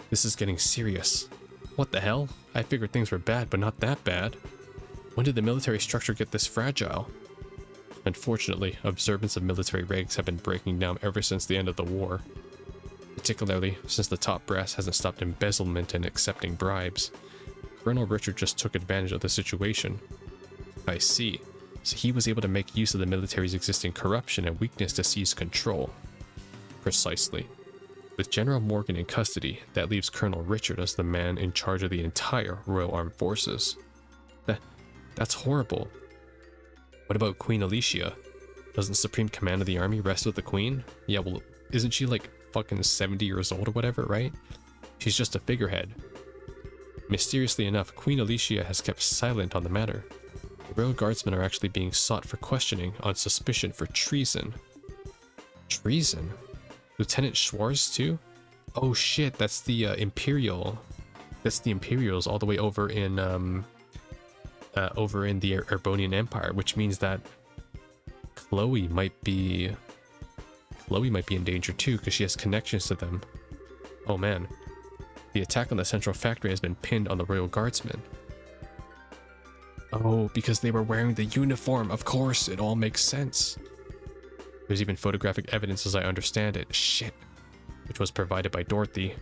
This is getting serious. What the hell? I figured things were bad, but not that bad. When did the military structure get this fragile? Unfortunately, observance of military regs have been breaking down ever since the end of the war. Particularly since the top brass hasn't stopped embezzlement and accepting bribes. Colonel Richard just took advantage of the situation. I see. So he was able to make use of the military's existing corruption and weakness to seize control. Precisely. With General Morgan in custody, that leaves Colonel Richard as the man in charge of the entire Royal Armed Forces. That's horrible. What about Queen Alicia? Doesn't Supreme Command of the Army rest with the Queen? Yeah, well, isn't she like fucking 70 years old or whatever, right? She's just a figurehead. Mysteriously enough, Queen Alicia has kept silent on the matter. The Royal Guardsmen are actually being sought for questioning on suspicion for treason. Treason? Lieutenant Schwarz too? Oh shit, that's the Imperial. That's the Imperials all the way over in the Erbonian Empire, which means that Chloe might be in danger too, because she has connections to them. Oh man. The attack on the central factory has been pinned on the Royal Guardsmen. Oh, because they were wearing the uniform. Of course, it all makes sense. There's even photographic evidence as I understand it. Shit. Which was provided by Dorothy.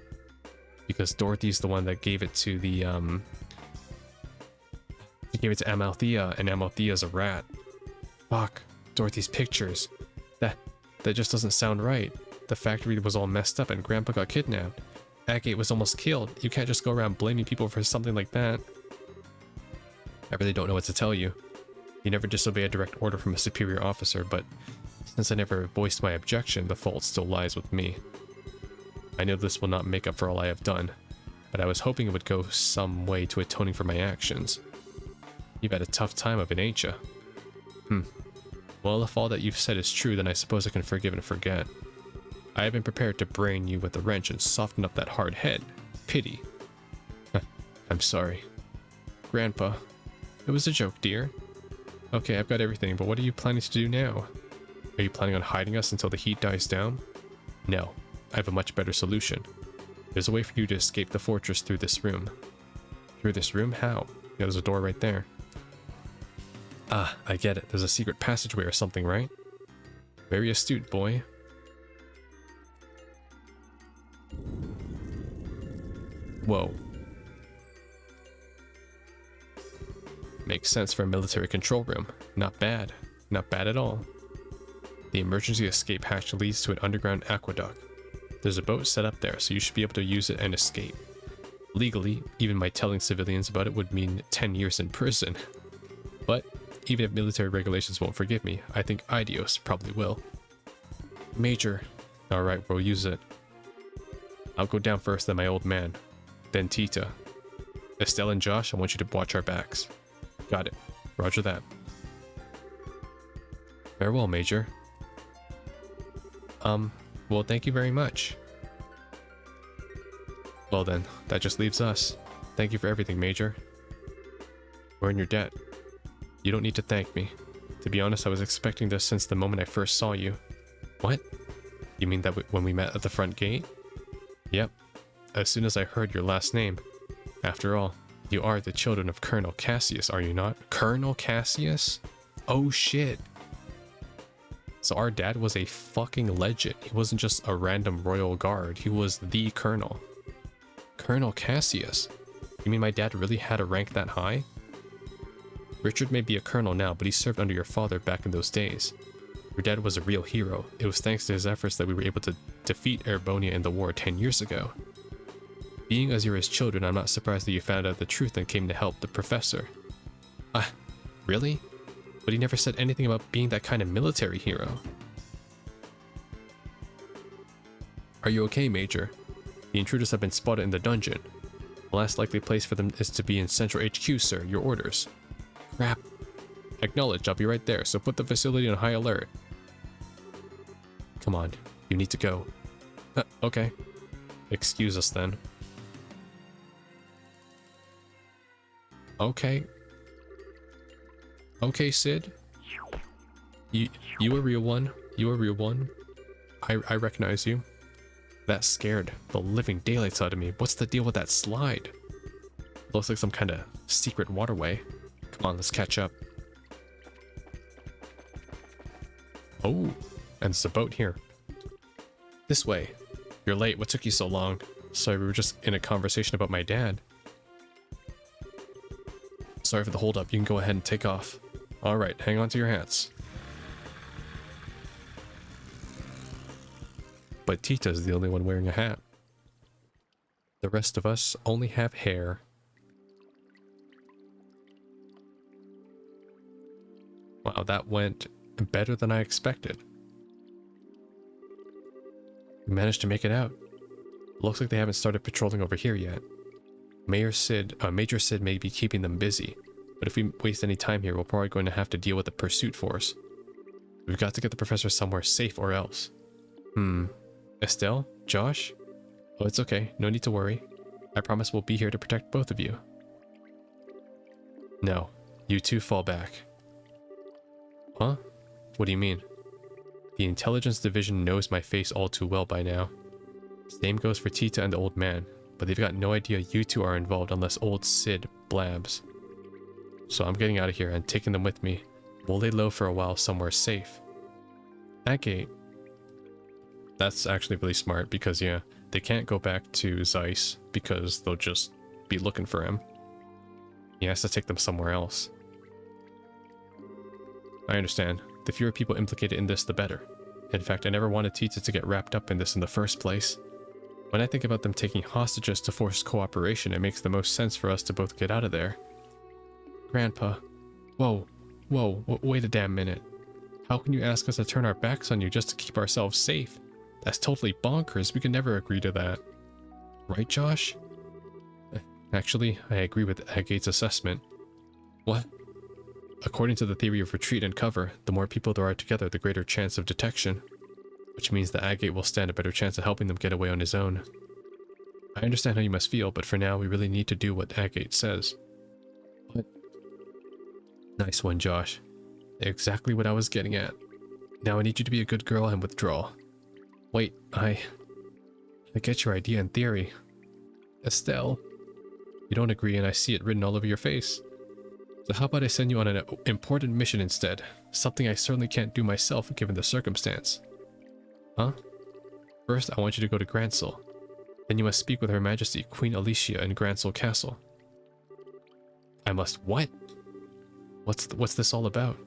Because Dorothy's the one that gave it to the, She gave it to Amalthea, and Amalthea's a rat. Fuck. Dorothy's pictures. That just doesn't sound right. The factory was all messed up and Grandpa got kidnapped. Agate was almost killed. You can't just go around blaming people for something like that. I really don't know what to tell you. You never disobey a direct order from a superior officer, but since I never voiced my objection, the fault still lies with me. I know this will not make up for all I have done, but I was hoping it would go some way to atoning for my actions. You've had a tough time of it, ain't ya? Well, if all that you've said is true, then I suppose I can forgive and forget. I have been prepared to brain you with a wrench and soften up that hard head. Pity. I'm sorry. Grandpa. It was a joke, dear. Okay, I've got everything, but what are you planning to do now? Are you planning on hiding us until the heat dies down? No, I have a much better solution. There's a way for you to escape the fortress through this room. Through this room? How? Yeah, there's a door right there. Ah, I get it. There's a secret passageway or something, right? Very astute, boy. Whoa. Makes sense for a military control room. Not bad. Not bad at all. The emergency escape hatch leads to an underground aqueduct. There's a boat set up there, so you should be able to use it and escape. Legally, even my telling civilians about it would mean 10 years in prison. But even if military regulations won't forgive me, I think Idios probably will. Major. Alright, we'll use it. I'll go down first, then my old man. Then Tita. Estelle and Josh, I want you to watch our backs. Got it. Roger that. Farewell, Major. Well, thank you very much. Well then, that just leaves us. Thank you for everything, Major. We're in your debt. You don't need to thank me. To be honest, I was expecting this since the moment I first saw you. What? You mean that when we met at the front gate? Yep. As soon as I heard your last name. After all, you are the children of Colonel Cassius, are you not? Colonel Cassius? Oh shit. So our dad was a fucking legend. He wasn't just a random royal guard. He was the colonel. Colonel Cassius. You mean my dad really had a rank that high? Richard may be a colonel now, but he served under your father back in those days. Your dad was a real hero. It was thanks to his efforts that we were able to defeat Erebonia in the war 10 years ago. Being as you're his children, I'm not surprised that you found out the truth and came to help the professor. Ah, really? But he never said anything about being that kind of military hero. Are you okay, Major? The intruders have been spotted in the dungeon. The last likely place for them is to be in Central HQ, sir. Your orders. Crap. Acknowledged, I'll be right there, so put the facility on high alert. Come on, you need to go. Okay. Excuse us then. Okay. Okay, Sid. You a real one. You a real one. I recognize you. That scared the living daylights out of me. What's the deal with that slide? Looks like some kind of secret waterway. Come on, let's catch up. Oh, and there's a boat here. This way. You're late. What took you so long? Sorry, we were just in a conversation about my dad. Sorry for the holdup. You can go ahead and take off. Alright, hang on to your hats. But Tita's the only one wearing a hat. The rest of us only have hair. Wow, that went better than I expected. We managed to make it out. Looks like they haven't started patrolling over here yet. Major Sid may be keeping them busy, but if we waste any time here, we're probably going to have to deal with the pursuit force. We've got to get the professor somewhere safe or else. Estelle? Josh? Oh, it's okay. No need to worry. I promise we'll be here to protect both of you. No. You two fall back. Huh? What do you mean? The intelligence division knows my face all too well by now. Same goes for Tita and the old man, but they've got no idea you two are involved unless old Sid blabs. So I'm getting out of here and taking them with me. We'll lay low for a while somewhere safe. That gate. That's actually really smart because, yeah, they can't go back to Zeiss because they'll just be looking for him. He has to take them somewhere else. I understand. The fewer people implicated in this, the better. In fact, I never wanted Tita to get wrapped up in this in the first place. When I think about them taking hostages to force cooperation, it makes the most sense for us to both get out of there. Grandpa. Whoa, wait a damn minute. How can you ask us to turn our backs on you just to keep ourselves safe? That's totally bonkers. We could never agree to that. Right, Josh? Actually, I agree with Agate's assessment. What? According to the theory of retreat and cover, the more people there are together, the greater chance of detection. Which means that Agate will stand a better chance of helping them get away on his own. I understand how you must feel, but for now, we really need to do what Agate says. What? Nice one, Josh. Exactly what I was getting at. Now I need you to be a good girl and withdraw. Wait, I get your idea in theory. Estelle. You don't agree and I see it written all over your face. So how about I send you on an important mission instead? Something I certainly can't do myself given the circumstance. Huh? First, I want you to go to Gransel. Then you must speak with Her Majesty Queen Alicia in Gransel Castle. I must what? What's this all about?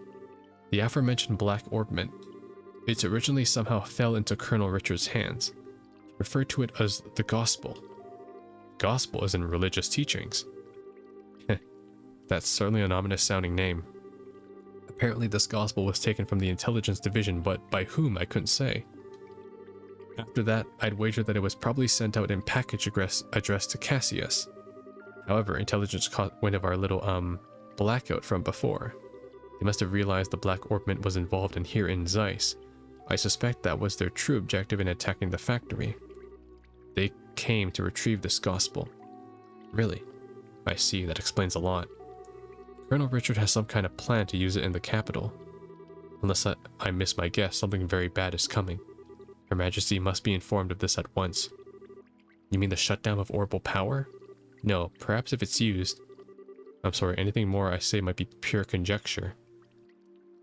The aforementioned black orbment. It originally somehow fell into Colonel Richard's hands. He referred to it as the Gospel. Gospel is in religious teachings. That's certainly an ominous sounding name. Apparently this gospel was taken from the intelligence division, but by whom I couldn't say. After that, I'd wager that it was probably sent out in package addressed to Cassius. However, intelligence caught wind of our little, blackout from before. They must have realized the black orbment was involved in here in Zeiss. I suspect that was their true objective in attacking the factory. They came to retrieve this gospel. Really? I see, that explains a lot. Colonel Richard has some kind of plan to use it in the capital. Unless I miss my guess, something very bad is coming. Her Majesty must be informed of this at once. You mean the shutdown of orbital power? No, perhaps if it's used. I'm sorry, anything more I say might be pure conjecture.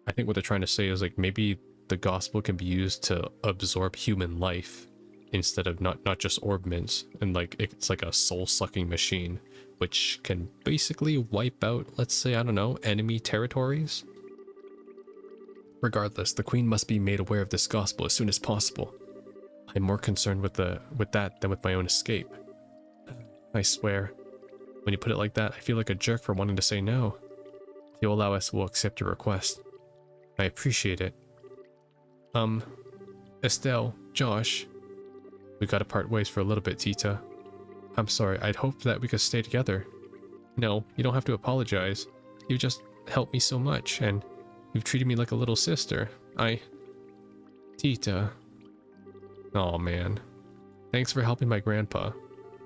I think what they're trying to say is like maybe the gospel can be used to absorb human life instead of not just orbments, and like it's like a soul-sucking machine which can basically wipe out, let's say, I don't know, enemy territories. Regardless, the queen must be made aware of this gospel as soon as possible. I'm more concerned with that than with my own escape. I swear, when you put it like that, I feel like a jerk for wanting to say no. If you'll allow us, we'll accept your request. I appreciate it. Estelle, Josh, we gotta part ways for a little bit, Tita. I'm sorry, I'd hoped that we could stay together. No, you don't have to apologize. You just helped me so much, and you've treated me like a little sister. Tita. Oh man. Thanks for helping my grandpa.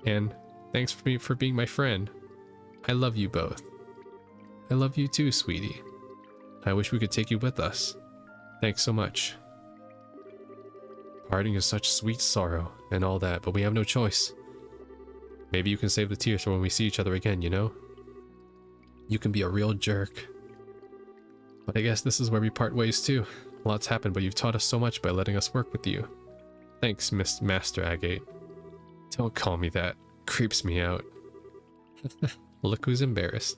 And thanks for being my friend. I love you both. I love you too, sweetie. I wish we could take you with us. Thanks so much. Parting is such sweet sorrow and all that, but we have no choice. Maybe you can save the tears for when we see each other again, you know? You can be a real jerk. But I guess this is where we part ways too. Lots happened, but you've taught us so much by letting us work with you. Thanks, Miss Master Agate. Don't call me that. Creeps me out. Look who's embarrassed.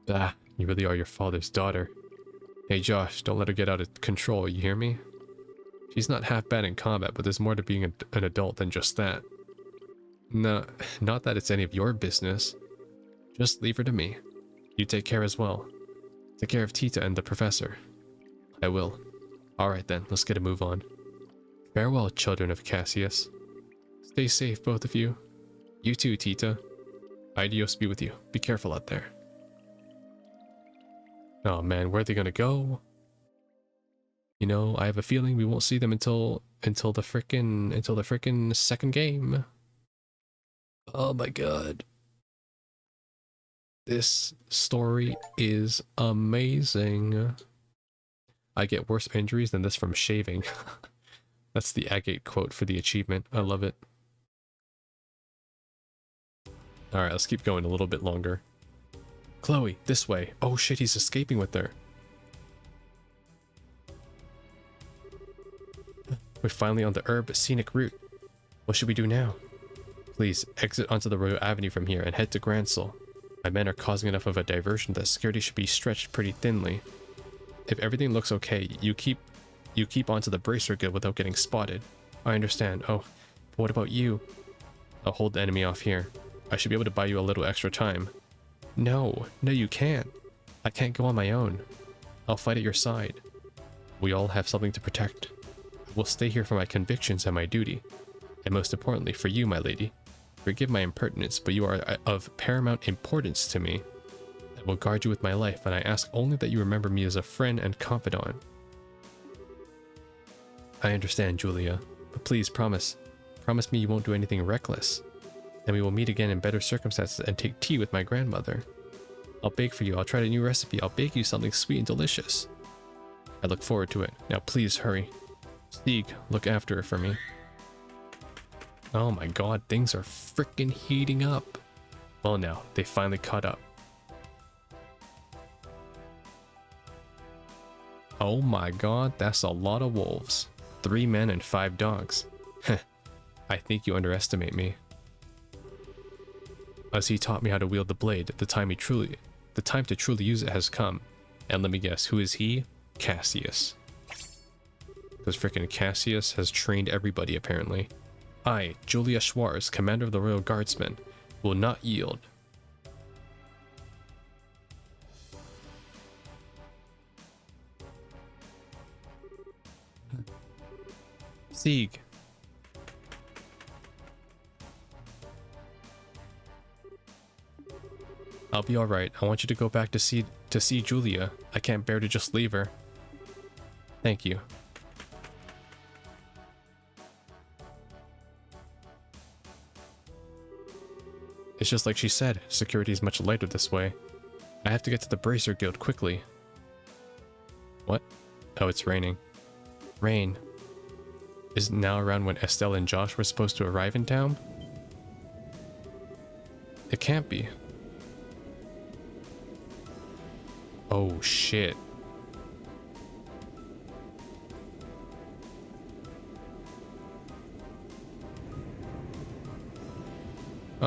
Ah, you really are your father's daughter. Hey Josh, don't let her get out of control, you hear me? She's not half bad in combat, but there's more to being an adult than just that. No, not that it's any of your business. Just leave her to me. You take care as well. Take care of Tita and the professor. I will. Alright then, let's get a move on. Farewell, children of Cassius. Stay safe, both of you. You too, Tita. Adios be with you. Be careful out there. Oh man, where are they gonna go? You know, I have a feeling we won't see them until the frickin' second game. Oh my god. This story is amazing. I get worse injuries than this from shaving. That's the Agate quote for the achievement. I love it. Alright, let's keep going a little bit longer. Chloe, this way. Oh shit, he's escaping with her. We're finally on the scenic route. What should we do now? Please, exit onto the Royal Avenue from here and head to Gransel. My men are causing enough of a diversion that security should be stretched pretty thinly. If everything looks okay, you keep onto the Bracer Guild without getting spotted. I understand. Oh, but what about you? I'll hold the enemy off here. I should be able to buy you a little extra time. No, you can't. I can't go on my own. I'll fight at your side. We all have something to protect. I will stay here for my convictions and my duty. And most importantly, for you, my lady. Forgive my impertinence, but you are of paramount importance to me. I will guard you with my life, and I ask only that you remember me as a friend and confidant. I understand, Julia, but please promise me you won't do anything reckless. And we will meet again in better circumstances and take tea with my grandmother. I'll bake for you. I'll try a new recipe. I'll bake you something sweet and delicious. I look forward to it. Now please hurry. Stieg, look after her for me. Oh my god, things are freaking heating up. Well now, they finally caught up. Oh my god, that's a lot of wolves. 3 men and 5 dogs. Heh, I think you underestimate me. As he taught me how to wield the blade, the time to truly use it has come. And let me guess, who is he? Cassius. Because freaking Cassius has trained everybody apparently. I, Julia Schwarz, commander of the Royal Guardsmen, will not yield. Sieg. I'll be alright. I want you to go back to see Julia. I can't bear to just leave her. Thank you. It's just like she said, security is much lighter this way. I have to get to the Bracer Guild quickly. What? Oh, it's raining. Rain. Is it now around when Estelle and Josh were supposed to arrive in town? It can't be. Oh shit.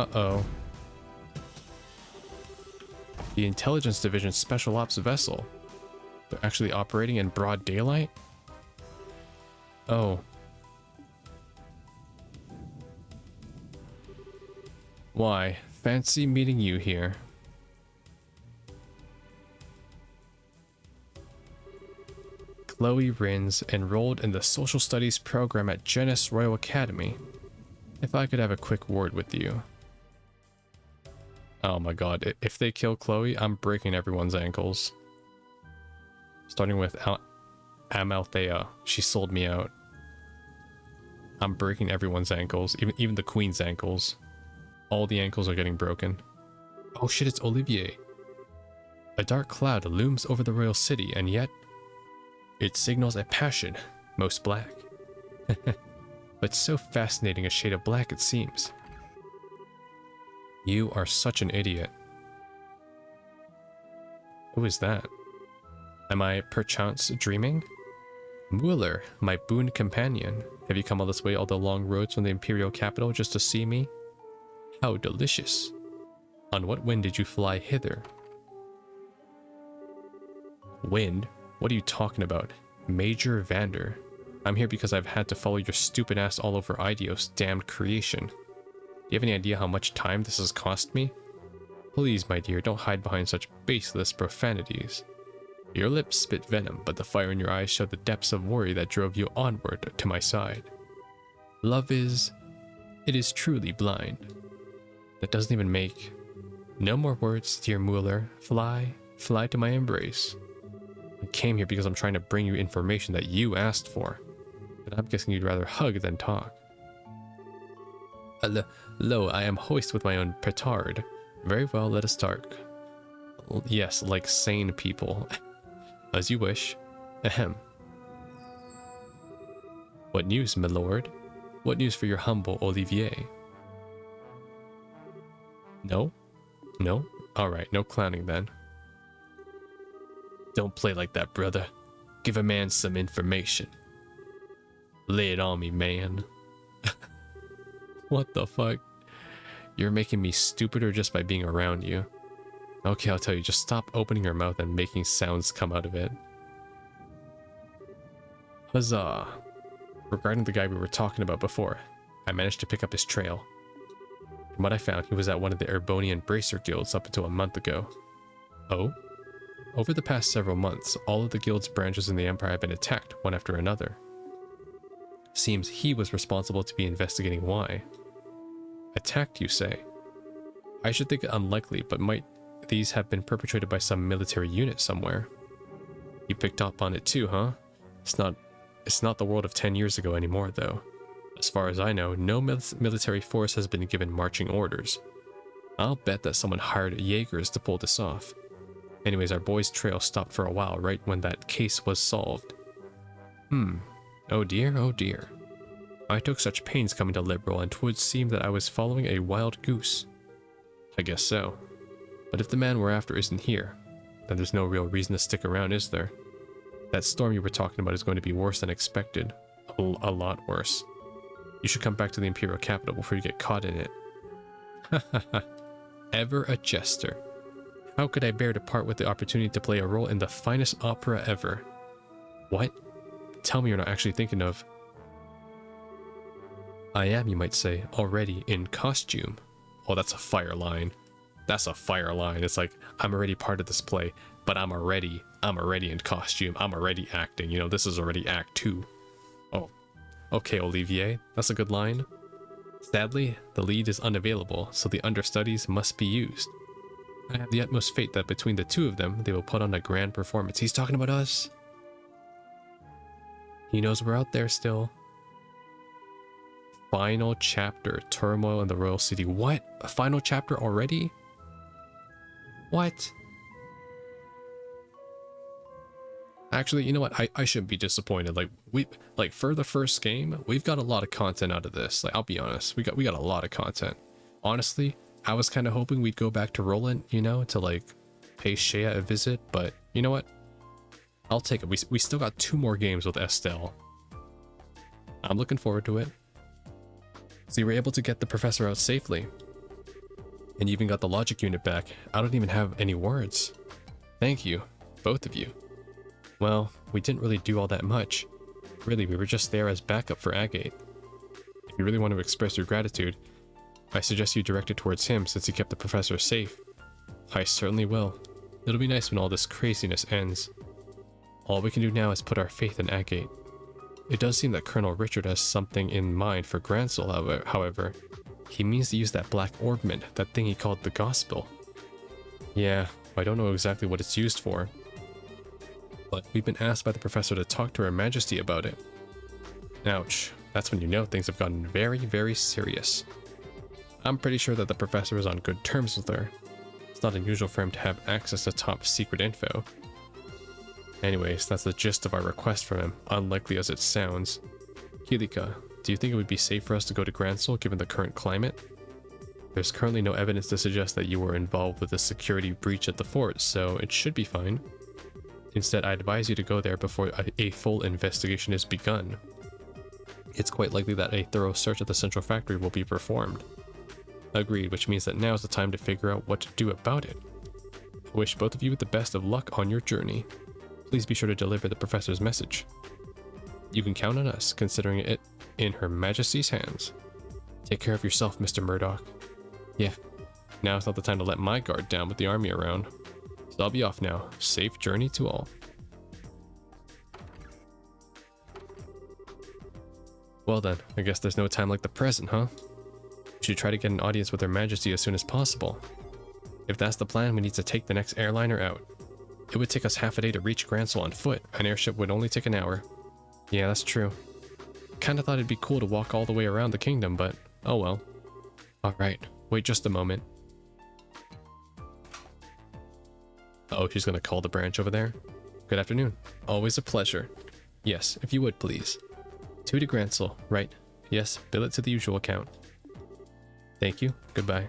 Uh-oh. The Intelligence Division's Special Ops vessel. They're actually operating in broad daylight? Oh. Why? Fancy meeting you here. Chloe Rins, enrolled in the Social Studies program at Genis Royal Academy. If I could have a quick word with you. Oh my god, if they kill Chloe, I'm breaking everyone's ankles. Starting with Amalthea. She sold me out. I'm breaking everyone's ankles, even the queen's ankles. All the ankles are getting broken. Oh shit, it's Olivier. A dark cloud looms over the royal city, and yet it signals a passion, most black. But so fascinating a shade of black it seems. You are such an idiot. Who is that? Am I perchance dreaming? Mueller, my boon companion. Have you come all this way, all the long roads from the imperial capital just to see me? How delicious. On what wind did you fly hither? Wind? What are you talking about? Major Vander. I'm here because I've had to follow your stupid ass all over Idios' damned creation. Do you have any idea how much time this has cost me? Please, my dear, don't hide behind such baseless profanities. Your lips spit venom, but the fire in your eyes showed the depths of worry that drove you onward to my side. Love is... it is truly blind. That doesn't even make... No more words, dear Mueller. Fly, fly to my embrace. I came here because I'm trying to bring you information that you asked for. But I'm guessing you'd rather hug than talk. Lo, I am hoist with my own petard. Very well, let us start. Yes, like sane people. As you wish. Ahem. What news, my lord? What news for your humble Olivier? No? No? Alright, no clowning then. Don't play like that, brother. Give a man some information. Lay it on me, man. What the fuck? You're making me stupider just by being around you. Okay, I'll tell you, just stop opening your mouth and making sounds come out of it. Huzzah! Regarding the guy we were talking about before, I managed to pick up his trail. From what I found, he was at one of the Erbonian Bracer guilds up until a month ago. Oh? Over the past several months, all of the guild's branches in the Empire have been attacked, one after another. Seems he was responsible to be investigating why. Attacked, you say? I should think it unlikely, but might these have been perpetrated by some military unit somewhere? You picked up on it too, huh? It's not the world of 10 years ago anymore, though. As far as I know, no military force has been given marching orders. I'll bet that someone hired Jaegers to pull this off. Anyways, our boy's trail stopped for a while right when that case was solved. Oh dear, oh dear. I took such pains coming to Liberl, and 'twould seem that I was following a wild goose. I guess so. But if the man we're after isn't here, then there's no real reason to stick around, is there? That storm you were talking about is going to be worse than expected. A lot worse. You should come back to the Imperial capital before you get caught in it. Hahaha. Ever a jester. How could I bear to part with the opportunity to play a role in the finest opera ever? What? Tell me you're not actually thinking of... I am, you might say, already in costume. Oh, that's a fire line. That's a fire line. It's like, I'm already part of this play, but I'm already in costume. I'm already acting. You know, this is already Act 2. Oh, okay, Olivier. That's a good line. Sadly, the lead is unavailable, so the understudies must be used. I have the utmost faith that between the two of them, they will put on a grand performance. He's talking about us. He knows we're out there still. Final chapter, turmoil in the royal city. What? A final chapter already? What? Actually, you know what? I shouldn't be disappointed. Like for the first game, we've got a lot of content out of this. Like, I'll be honest, we got a lot of content. Honestly, I was kind of hoping we'd go back to Roland, you know, to like pay Shea a visit, but you know what? I'll take it. We still got 2 more games with Estelle. I'm looking forward to it. So you were able to get the professor out safely. And you even got the logic unit back. I don't even have any words. Thank you, both of you. Well, we didn't really do all that much. Really, we were just there as backup for Agate. If you really want to express your gratitude, I suggest you direct it towards him since he kept the professor safe. I certainly will. It'll be nice when all this craziness ends. All we can do now is put our faith in Agate. It does seem that Colonel Richard has something in mind for Gransel, however. He means to use that black orbment, that thing he called the Gospel. Yeah, I don't know exactly what it's used for. But we've been asked by the professor to talk to Her Majesty about it. Ouch, that's when you know things have gotten very, very serious. I'm pretty sure that the professor is on good terms with her. It's not unusual for him to have access to top secret info. Anyways, that's the gist of our request from him, unlikely as it sounds. Kilika, do you think it would be safe for us to go to Gransel given the current climate? There's currently no evidence to suggest that you were involved with a security breach at the fort, so it should be fine. Instead, I advise you to go there before a full investigation is begun. It's quite likely that a thorough search of the central factory will be performed. Agreed, which means that now is the time to figure out what to do about it. I wish both of you the best of luck on your journey. Please be sure to deliver the professor's message. You can count on us, considering it in Her Majesty's hands. Take care of yourself, Mr. Murdoch. Yeah, now is not the time to let my guard down with the army around. So I'll be off now. Safe journey to all. Well then, I guess there's no time like the present, huh? We should try to get an audience with Her Majesty as soon as possible. If that's the plan, we need to take the next airliner out. It would take us half a day to reach Gransel on foot. An airship would only take an hour. Yeah, that's true. Kinda thought it'd be cool to walk all the way around the kingdom, but oh well. Alright, wait just a moment. Oh, she's gonna call the branch over there. Good afternoon. Always a pleasure. Yes, if you would, please. 2 to Gransel, right? Yes, bill it to the usual account. Thank you. Goodbye.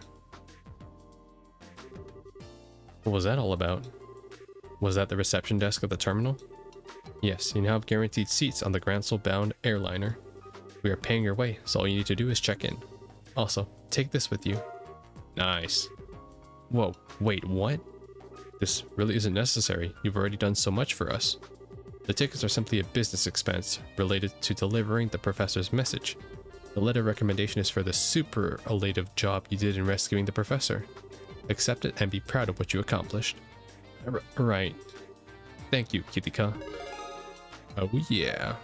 What was that all about? Was that the reception desk of the terminal? Yes, you now have guaranteed seats on the Gransel-bound airliner. We are paying your way, so all you need to do is check in. Also, take this with you. Nice. Whoa, wait, what? This really isn't necessary. You've already done so much for us. The tickets are simply a business expense related to delivering the professor's message. The letter of recommendation is for the superlative job you did in rescuing the professor. Accept it and be proud of what you accomplished. Right. Thank you, Kilika. Oh yeah.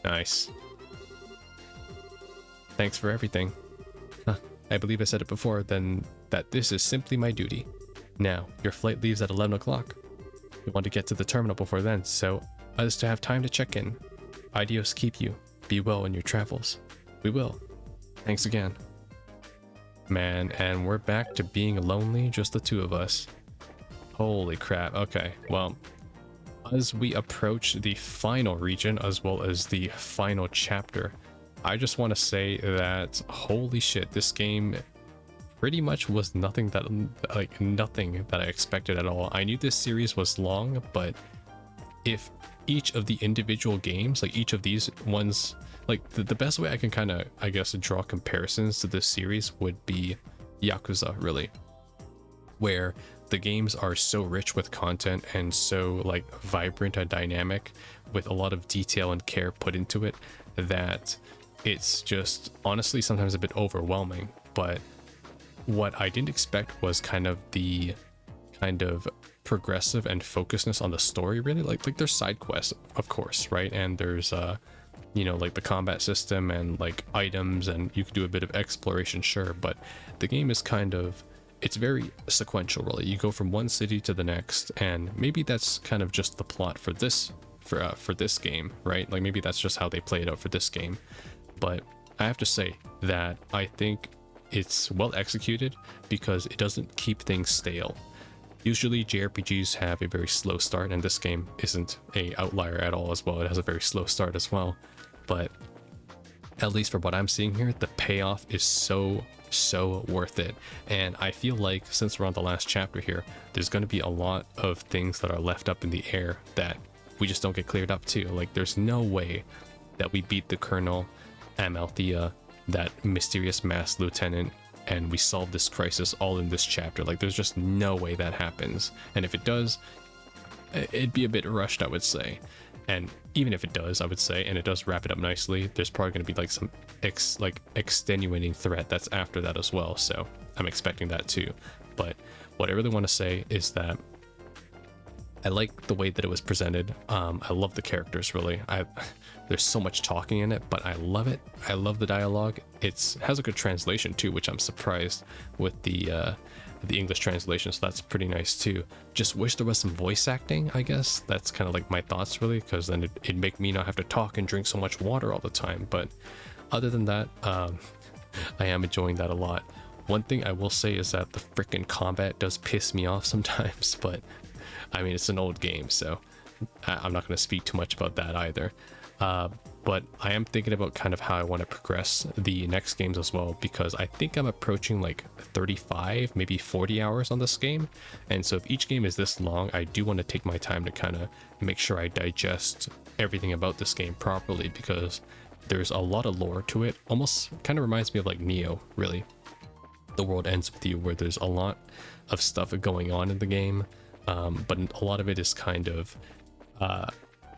Nice. Thanks for everything. Huh, I believe I said it before, then that this is simply my duty. Now, your flight leaves at 11 o'clock. We want to get to the terminal before then, so as to have time to check in. Adios keep you. Be well in your travels. We will. Thanks again. Man, and we're back to being lonely, just the two of us. Holy crap. Okay, well, as we approach the final region as well as the final chapter, I just want to say that holy shit, this game pretty much was nothing that I expected at all. I knew this series was long, but if each of the individual games, like each of these ones, like the best way I can kind of, I guess, draw comparisons to this series would be Yakuza, really, where the games are so rich with content and so like vibrant and dynamic with a lot of detail and care put into it that it's just honestly sometimes a bit overwhelming. But what I didn't expect was kind of the progressive and focusedness on the story, really. Like there's side quests, of course, right? And there's you know, like the combat system and like items, and you can do a bit of exploration, sure, but the game is it's very sequential, really. You go from one city to the next, and maybe that's kind of just the plot for this game, right? Like maybe that's just how they play it out for this game. But I have to say that I think it's well executed because it doesn't keep things stale. Usually JRPGs have a very slow start, and this game isn't a outlier at all as well. It has a very slow start as well, but at least for what I'm seeing here, the payoff is so worth it. And I feel like since we're on the last chapter here, there's going to be a lot of things that are left up in the air that we just don't get cleared up too. Like there's no way that we beat the Colonel, Amalthea, that mysterious masked lieutenant and we solve this crisis all in this chapter. Like, there's just no way that happens. And if it does, it'd be a bit rushed, I would say. And even if it does, I would say, and it does wrap it up nicely, there's probably going to be like some extenuating threat that's after that as well. So I'm expecting that too. But what I really want to say is that I like the way that it was presented. I love the characters, really. There's so much talking in it, but I love it. I love the dialogue. It has a good translation too, which I'm surprised with the English translation, so that's pretty nice too. Just wish there was some voice acting, I guess. That's kind of like my thoughts, really, because then it'd make me not have to talk and drink so much water all the time. But other than that, I am enjoying that a lot. One thing I will say is that the freaking combat does piss me off sometimes, but I mean, it's an old game, so I'm not going to speak too much about that either. But I am thinking about kind of how I want to progress the next games as well, because I think I'm approaching like 35, maybe 40 hours on this game. And so if each game is this long, I do want to take my time to kind of make sure I digest everything about this game properly, because there's a lot of lore to it. Almost kind of reminds me of like Neo, really. The world ends with you, where there's a lot of stuff going on in the game, but a lot of it is kind of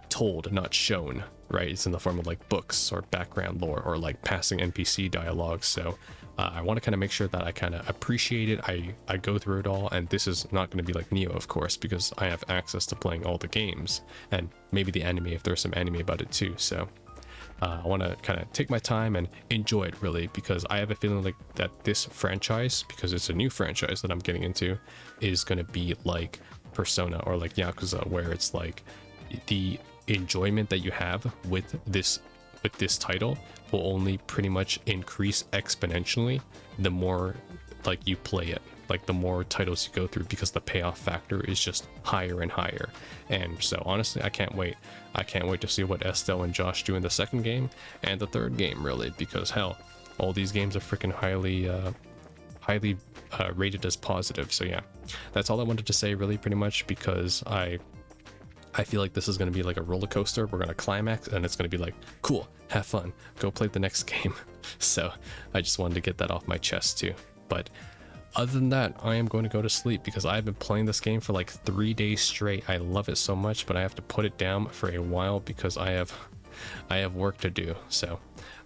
told, not shown, right? It's in the form of like books or background lore or like passing NPC dialogue. So I want to kind of make sure that I kind of appreciate it. I go through it all, and this is not going to be like Neo, of course, because I have access to playing all the games and maybe the anime if there's some anime about it too. So I want to kind of take my time and enjoy it, really, because I have a feeling like that this franchise, because it's a new franchise that I'm getting into, is going to be like Persona or like Yakuza, where it's like the enjoyment that you have with this title will only pretty much increase exponentially the more like you play it, like the more titles you go through, because the payoff factor is just higher and higher. And so honestly, I can't wait to see what Estelle and Josh do in the second game and the third game, really, because hell, all these games are freaking highly rated as positive. So yeah, that's all I wanted to say, really, pretty much, because I feel like this is going to be like a roller coaster. We're going to climax and it's going to be like, cool, have fun, go play the next game. So I just wanted to get that off my chest too. But other than that, I am going to go to sleep, because I've been playing this game for like 3 days straight. I love it so much, but I have to put it down for a while because I have work to do. So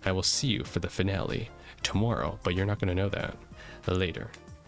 I will see you for the finale tomorrow, but you're not going to know that later.